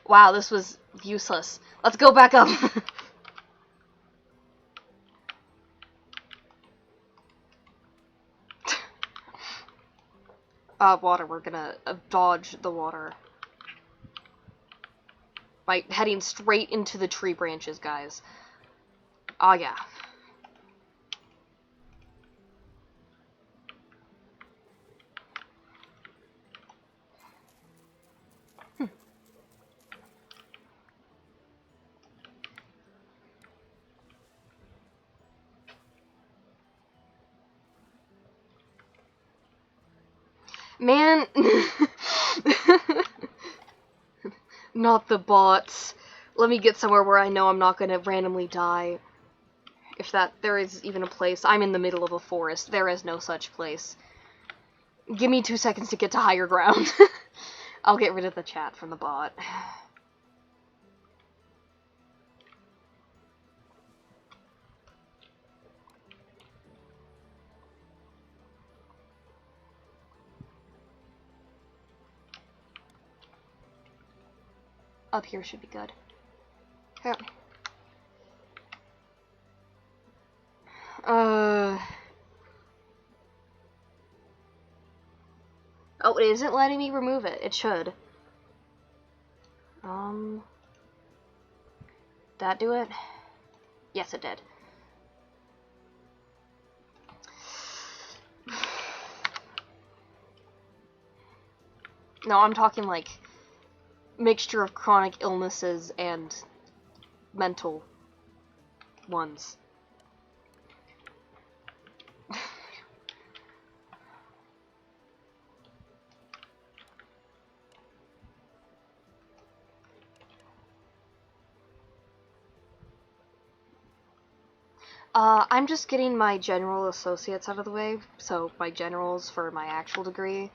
Wow, this was useless. Let's go back up. Water. We're gonna dodge the water. By heading straight into the tree branches, guys. Oh, yeah. Man. Not the bots. Let me get somewhere where I know I'm not gonna randomly die. If there is even a place. I'm in the middle of a forest. There is no such place. Give me 2 seconds to get to higher ground. I'll get rid of the chat from the bot. Up here should be good. Here. Oh, it isn't letting me remove it. It should. That do it? Yes, it did. No, I'm talking like mixture of chronic illnesses and mental ones. I'm just getting my general associates out of the way, so my generals for my actual degree,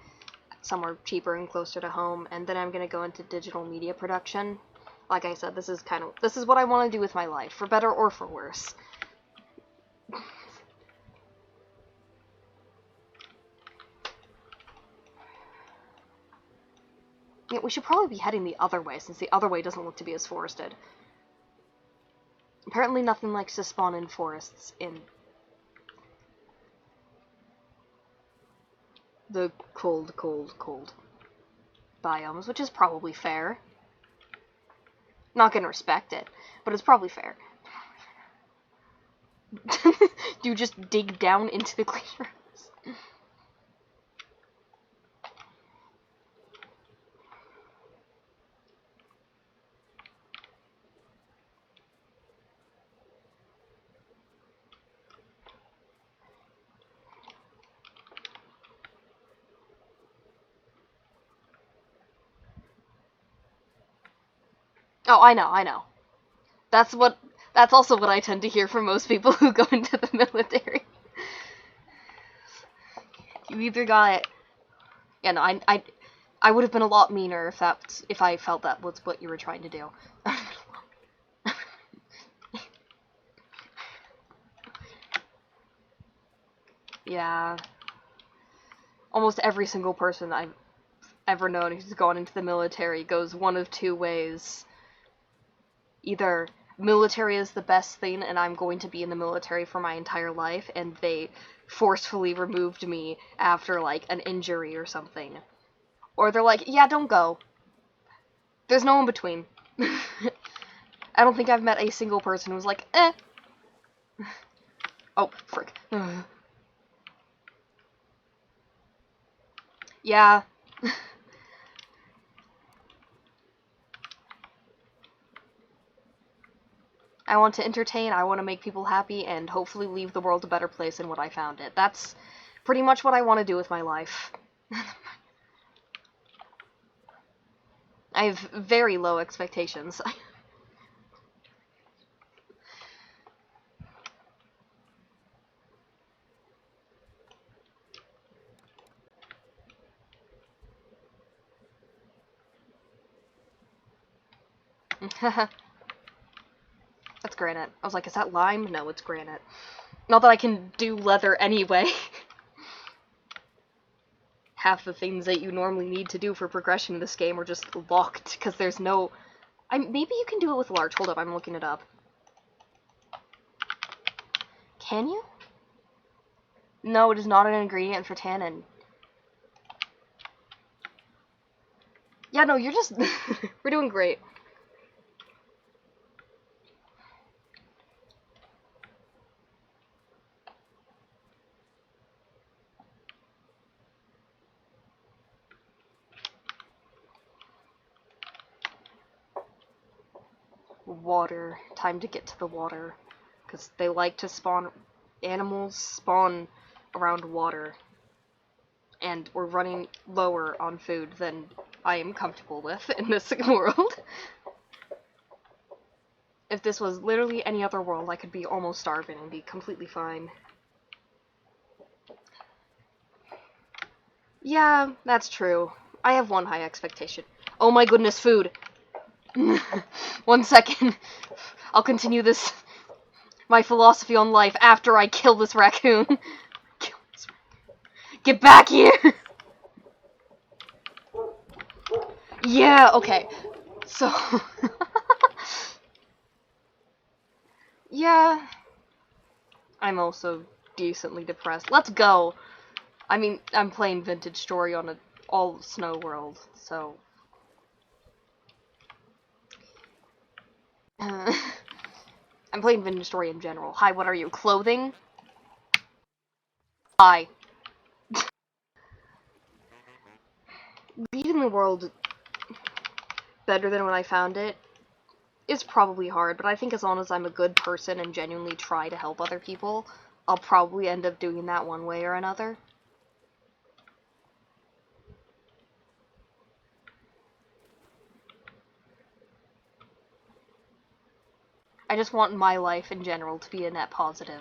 somewhere cheaper and closer to home, and then I'm gonna go into digital media production. Like I said, this is what I want to do with my life, for better or for worse. Yeah, we should probably be heading the other way, since the other way doesn't look to be as forested. Apparently nothing likes to spawn in forests in the cold biomes, which is probably fair. Not gonna respect it, but it's probably fair. You just dig down into the cleaners. Oh, I know. That's also what I tend to hear from most people who go into the military. You either got it. Yeah, no, I would have been a lot meaner if I felt that was what you were trying to do. Yeah. Almost every single person I've ever known who's gone into the military goes one of two ways. Either military is the best thing and I'm going to be in the military for my entire life, and they forcefully removed me after, like, an injury or something. Or they're like, yeah, don't go. There's no in between. I don't think I've met a single person who was like, eh. Oh, frick. Yeah. I want to entertain, I want to make people happy, and hopefully leave the world a better place than what I found it. That's pretty much what I want to do with my life. I have very low expectations. That's granite. I was like, is that lime? No, it's granite. Not that I can do leather anyway. Half the things that you normally need to do for progression in this game are just locked, because there's no... maybe you can do it with larch. Hold up, I'm looking it up. Can you? No, it is not an ingredient for tannin. Yeah, no, you're just... We're doing great. Water. Time to get to the water. Because they like to spawn... Animals spawn around water. And we're running lower on food than I am comfortable with in this world. If this was literally any other world, I could be almost starving and be completely fine. Yeah, that's true. I have one high expectation. Oh my goodness, food! 1 second. I'll continue this, my philosophy on life, after I kill this raccoon. Get back here! Yeah, okay. So... yeah. I'm also decently depressed. Let's go! I mean, I'm playing Vintage Story on all Snow World, so... I'm playing Vintage Story in general. Hi, what are you? Clothing? Hi. Leaving the world better than when I found it is probably hard, but I think as long as I'm a good person and genuinely try to help other people, I'll probably end up doing that one way or another. I just want my life in general to be a net positive.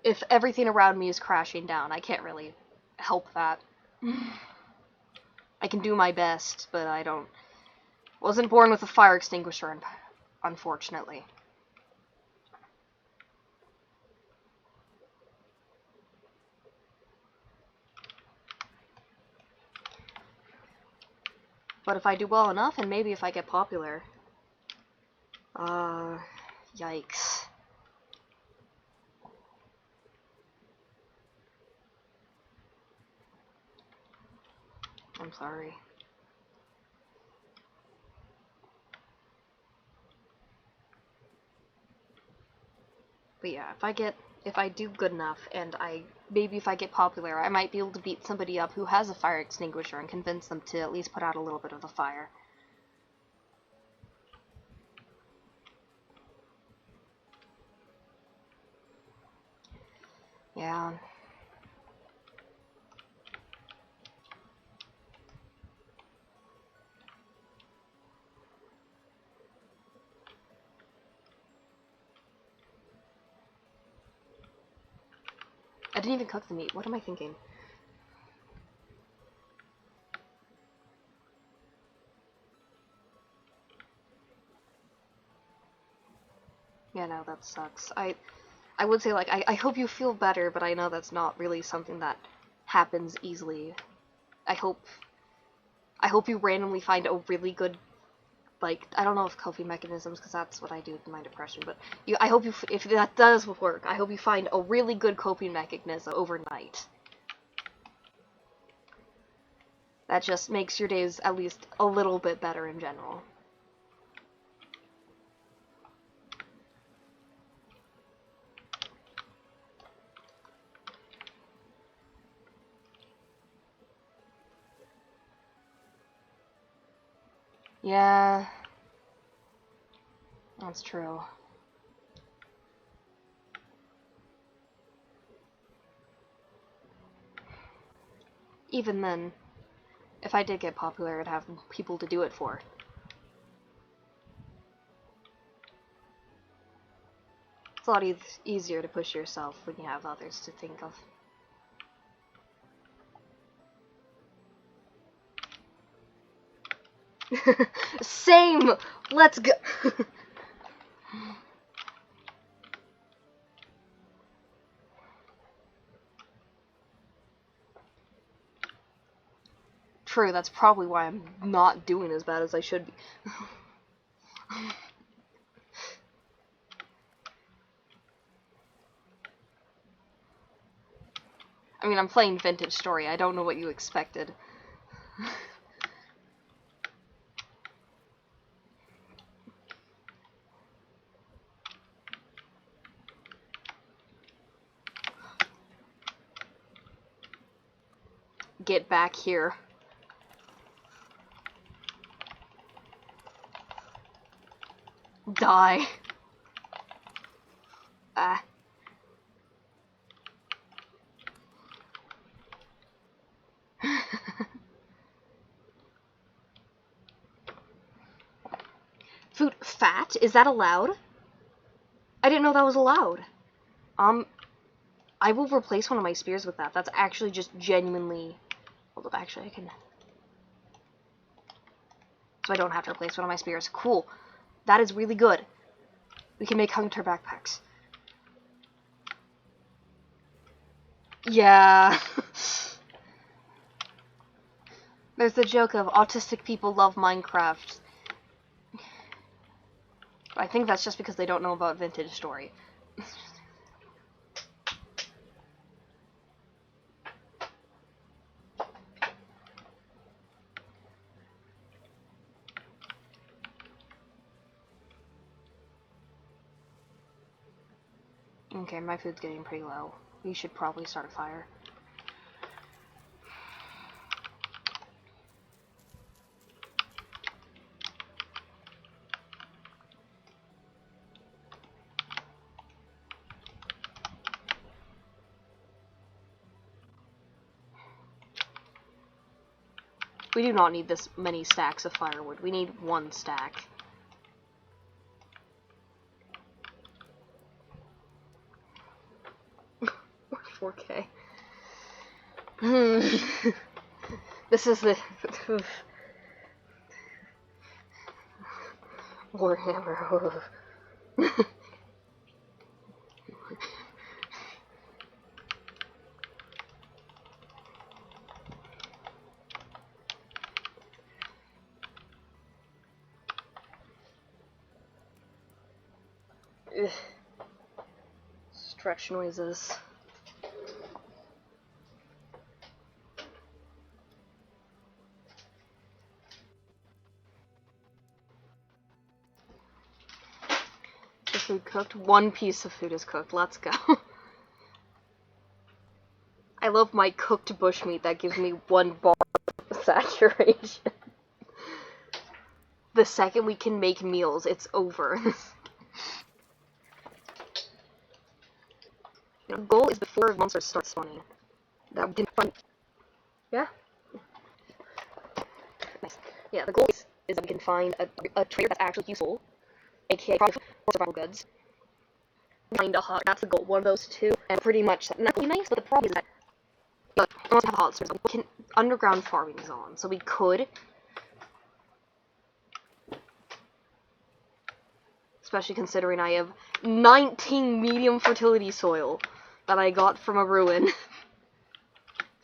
If everything around me is crashing down, I can't really help that. I can do my best, but I wasn't born with a fire extinguisher, unfortunately. But if I do well enough, and maybe if I get popular... yikes. I'm sorry. But yeah, if I do good enough, and maybe if I get popular, I might be able to beat somebody up who has a fire extinguisher and convince them to at least put out a little bit of the fire. Yeah. I didn't even cook the meat. What am I thinking? Yeah, no, that sucks. I would say, like, I hope you feel better, but I know that's not really something that happens easily. I hope you randomly find a really good, like, I don't know if coping mechanisms, because that's what I do with my depression, but I hope if that does work, I hope you find a really good coping mechanism overnight. That just makes your days at least a little bit better in general. Yeah, that's true. Even then, if I did get popular, I'd have people to do it for. It's a lot easier to push yourself when you have others to think of. Same! Let's go! True, that's probably why I'm not doing as bad as I should be. I mean, I'm playing Vintage Story. I don't know what you expected. Get back here. Die. Ah. Food fat? Is that allowed? I didn't know that was allowed. I will replace one of my spears with that. That's actually just genuinely... Hold up, actually, I can... So I don't have to replace one of my spears. Cool. That is really good. We can make hunter backpacks. Yeah. There's the joke of autistic people love Minecraft. I think that's just because they don't know about Vintage Story. Okay, my food's getting pretty low. We should probably start a fire. We do not need this many stacks of firewood. We need one stack. Or 4K. This is the... Warhammer. Stretch noises. The food cooked. One piece of food is cooked. Let's go. I love my cooked bushmeat. That gives me 1 bar of saturation. The second we can make meals, it's over. The goal is before monsters start spawning. That we can find. Yeah. Nice. Yeah, the goal is that we can find a trader that's actually useful, aka probably for survival goods. Find a hut. That's the goal. One of those two, and pretty much that. And that would be nice, but the problem is that we don't have hot springs. We can underground farming is on, so we could. Especially considering I have 19 medium fertility soil that I got from a ruin.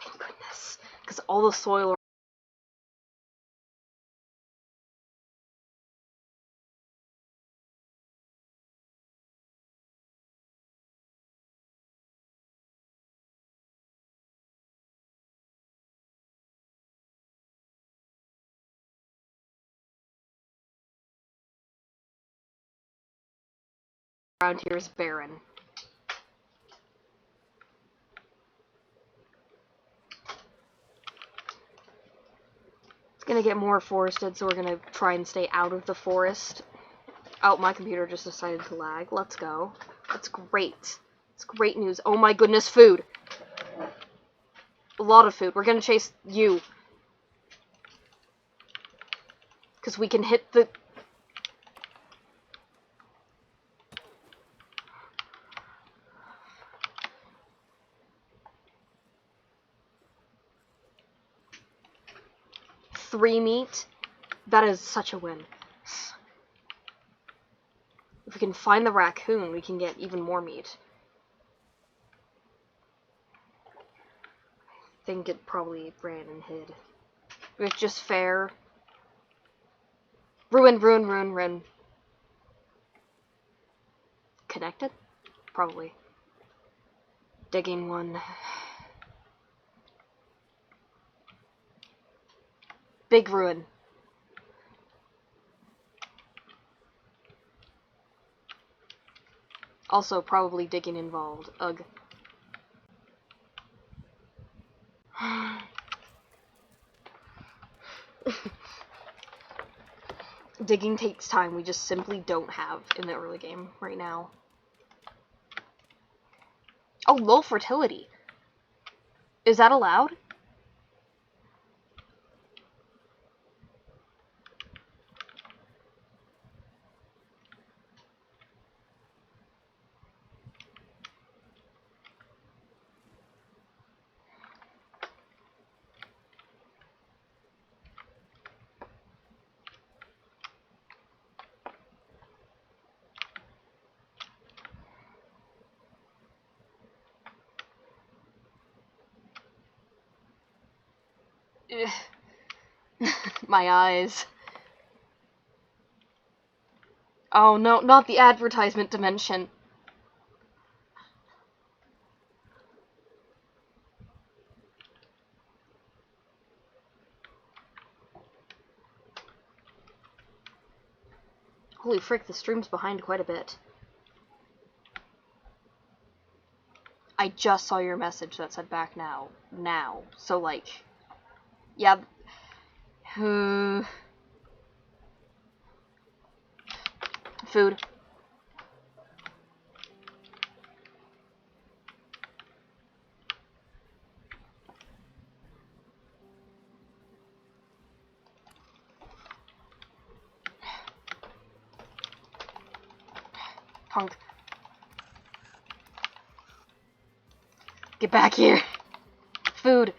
Thank goodness. Because all the soil around here is barren. It's gonna get more forested, so we're gonna try and stay out of the forest. Oh, my computer just decided to lag. Let's go. That's great. It's great news. Oh my goodness, food. A lot of food. We're gonna chase you. Because we can hit the... Three meat. That is such a win. If we can find the raccoon, we can get even more meat. I think it probably ran and hid. It's just fair. Ruin. Connected? Probably. Digging one. Big ruin. Also, probably digging involved. Ugh. Digging takes time we just simply don't have in the early game right now. Oh, low fertility. Is that allowed? My eyes. Oh no, not the advertisement dimension. Holy frick, the stream's behind quite a bit. I just saw your message that said back now. Now. So, like... Yeah. Food. Punk. Get back here. Food.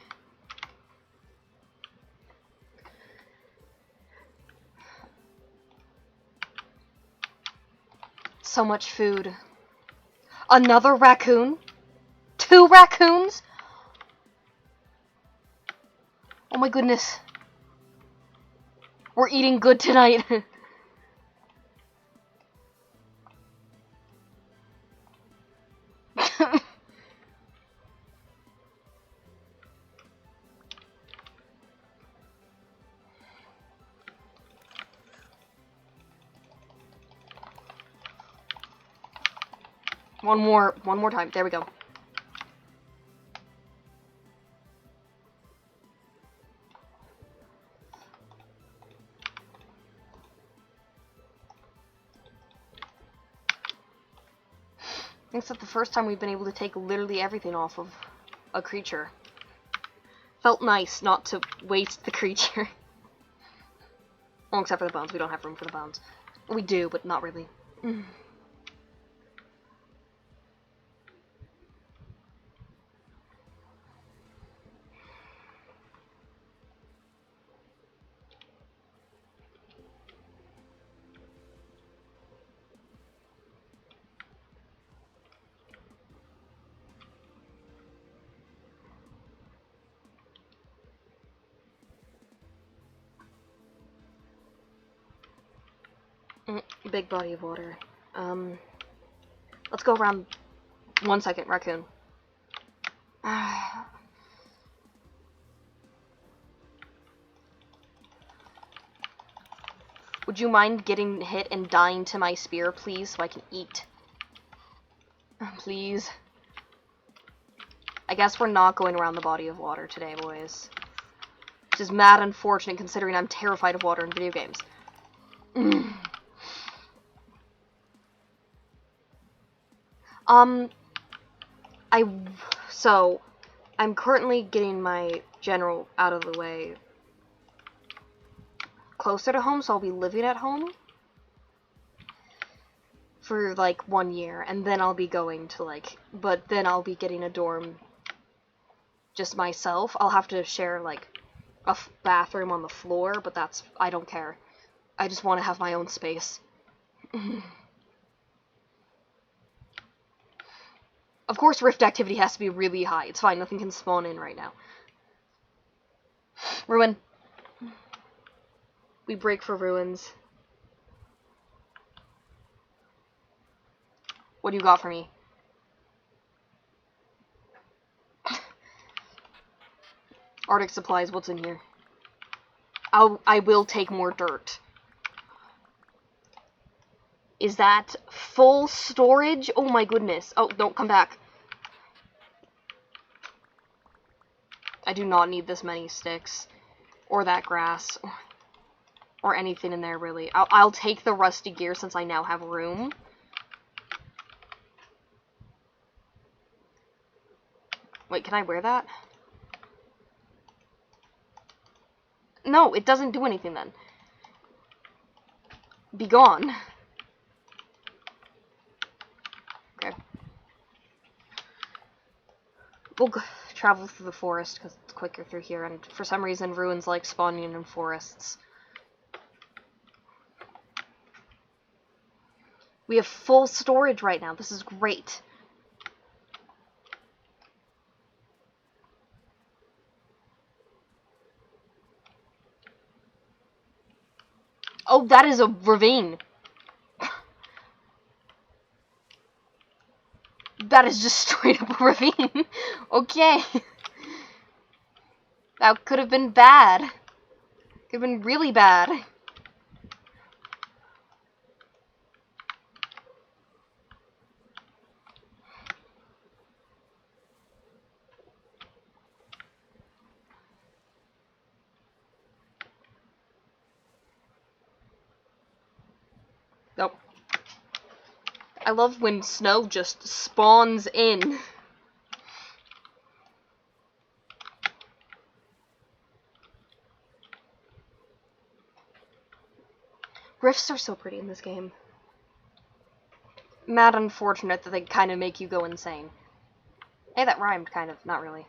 So much food. Another raccoon? 2 raccoons? Oh my goodness. We're eating good tonight. One more time. There we go. It's the first time we've been able to take literally everything off of a creature. Felt nice not to waste the creature. Well, except for the bones. We don't have room for the bones. We do, but not really. Big body of water. Let's go around. 1 second, raccoon. Would you mind getting hit and dying to my spear, please, so I can eat? Please. I guess we're not going around the body of water today, boys. Which is mad unfortunate considering I'm terrified of water in video games. So, I'm currently getting my general out of the way closer to home, so I'll be living at home for, like, 1 year, and then I'll be going to, like, but then I'll be getting a dorm just myself. I'll have to share, like, a bathroom on the floor, but that's, I don't care. I just want to have my own space. Of course, rift activity has to be really high. It's fine, nothing can spawn in right now. Ruin. We break for ruins. What do you got for me? Arctic supplies, what's in here? I will take more dirt. Is that full storage? Oh my goodness. Oh, don't come back. I do not need this many sticks. Or that grass. Or anything in there, really. I'll take the rusty gear since I now have room. Wait, can I wear that? No, it doesn't do anything then. Be gone. Okay. We'll travel through the forest because it's quicker through here, and for some reason ruins like spawning in forests. We have full storage right now. This is great. Oh, that is a ravine. That is just straight up a ravine. Okay. That could have been bad. Could have been really bad. Nope. I love when snow just spawns in. Rifts are so pretty in this game. Mad unfortunate that they kind of make you go insane. Hey, that rhymed, kind of. Not really.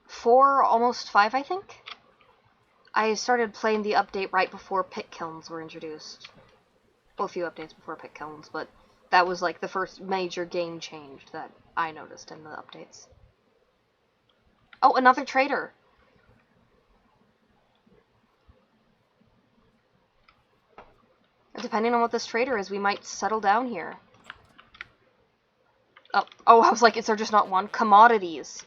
Four, almost 5, I think? I started playing the update right before pit kilns were introduced. Well, a few updates before pit kilns, but that was like the first major game change that I noticed in the updates. Oh, another trader! Depending on what this trader is, we might settle down here. Oh, I was like, is there just not one? Commodities.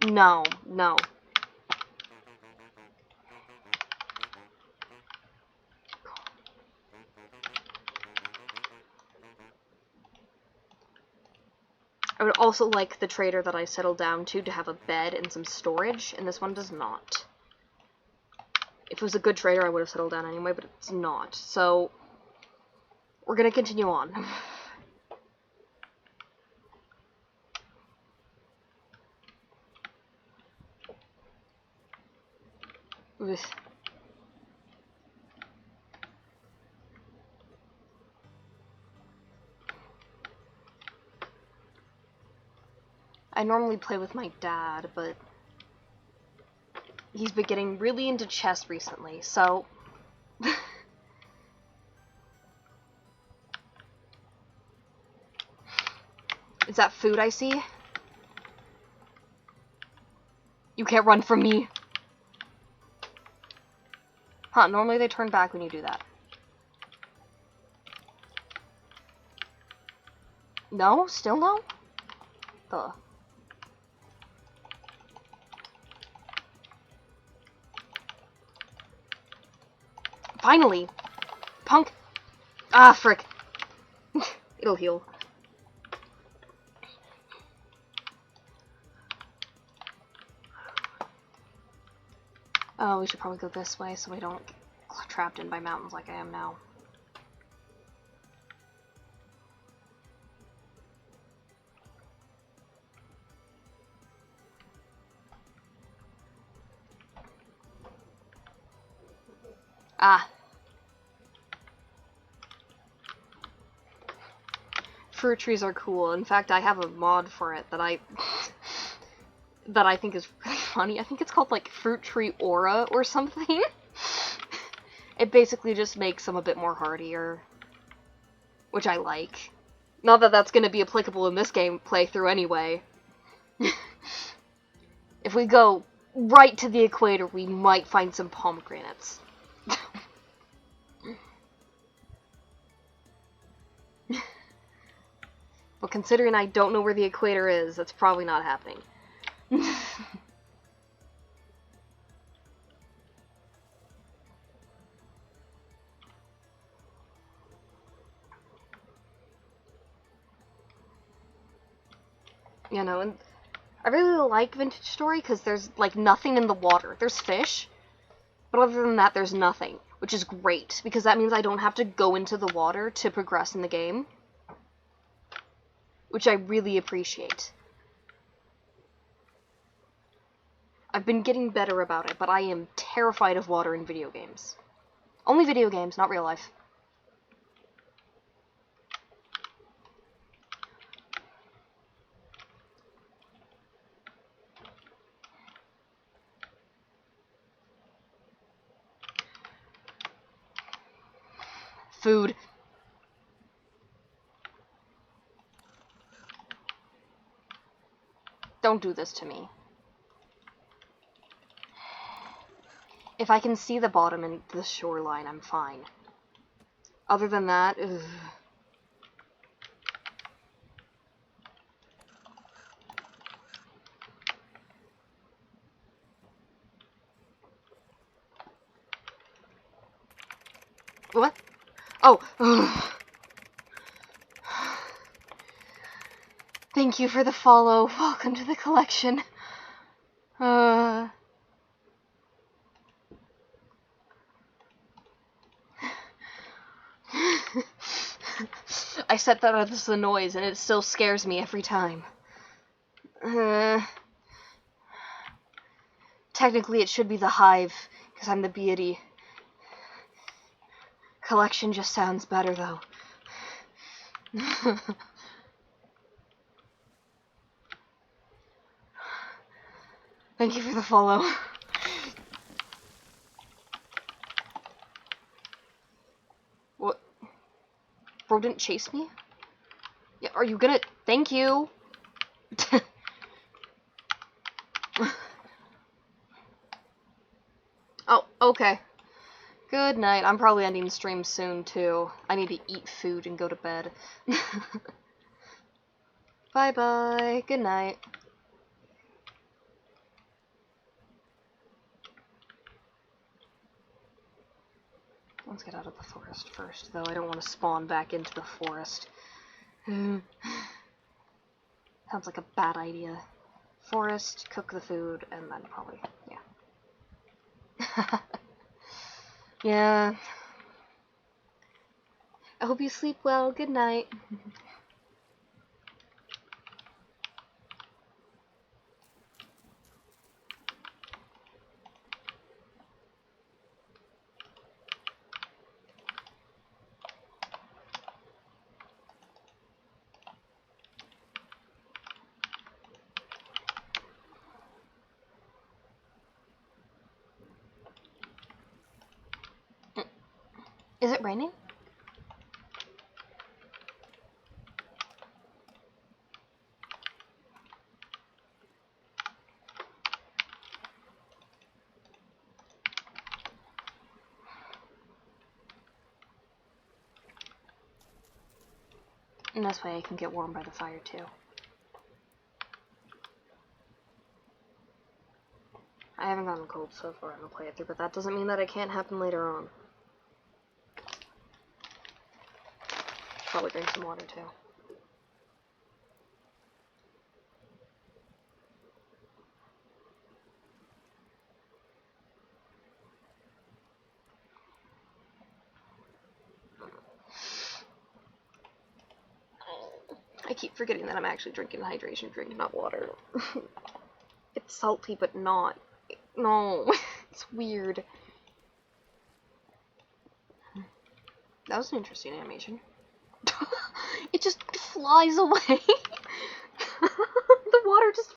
No, no. I would also like the trader that I settled down to have a bed and some storage, and this one does not. If it was a good trader, I would have settled down anyway, but it's not. So, we're gonna continue on. I normally play with my dad, but he's been getting really into chess recently, so... Is that food I see? You can't run from me. Huh, normally they turn back when you do that. No? Still no? Finally! Punk! Ah, frick. It'll heal. Oh, we should probably go this way so we don't get trapped in by mountains like I am now. Ah. Fruit trees are cool. In fact, I have a mod for it that I think is really funny. I think it's called like Fruit Tree Aura or something. It basically just makes them a bit more hardier, which I like. Not that that's going to be applicable in this game playthrough anyway. If we go right to the equator, we might find some pomegranates. But considering I don't know where the equator is, that's probably not happening. You know, and I really like Vintage Story because there's, like, nothing in the water. There's fish, but other than that, there's nothing, which is great, because that means I don't have to go into the water to progress in the game, which I really appreciate. I've been getting better about it, but I am terrified of water in video games. Only video games, not real life. Food. Don't do this to me. If I can see the bottom and the shoreline, I'm fine. Other than that, ugh. What? Oh. Ugh. Thank you for the follow. Welcome to the collection. I set that as the noise, and it still scares me every time. Technically, it should be the hive, because I'm the deity. Collection just sounds better, though. Thank you for the follow. What? Bro didn't chase me? Yeah, are you gonna... Thank you! Oh, okay. Good night. I'm probably ending the stream soon, too. I need to eat food and go to bed. Bye-bye. Good night. Let's get out of the forest first, though. I don't want to spawn back into the forest. Sounds like a bad idea. Forest, cook the food, and then probably, yeah. Yeah. I hope you sleep well. Good night. Is it raining? And this way I can get warm by the fire, too. I haven't gotten cold so far in the playthrough, but that doesn't mean that it can't happen later on. Probably drink some water too. I keep forgetting that I'm actually drinking a hydration drink, not water. It's salty, but not. No, it's weird. That was an interesting animation. It just flies away. The water just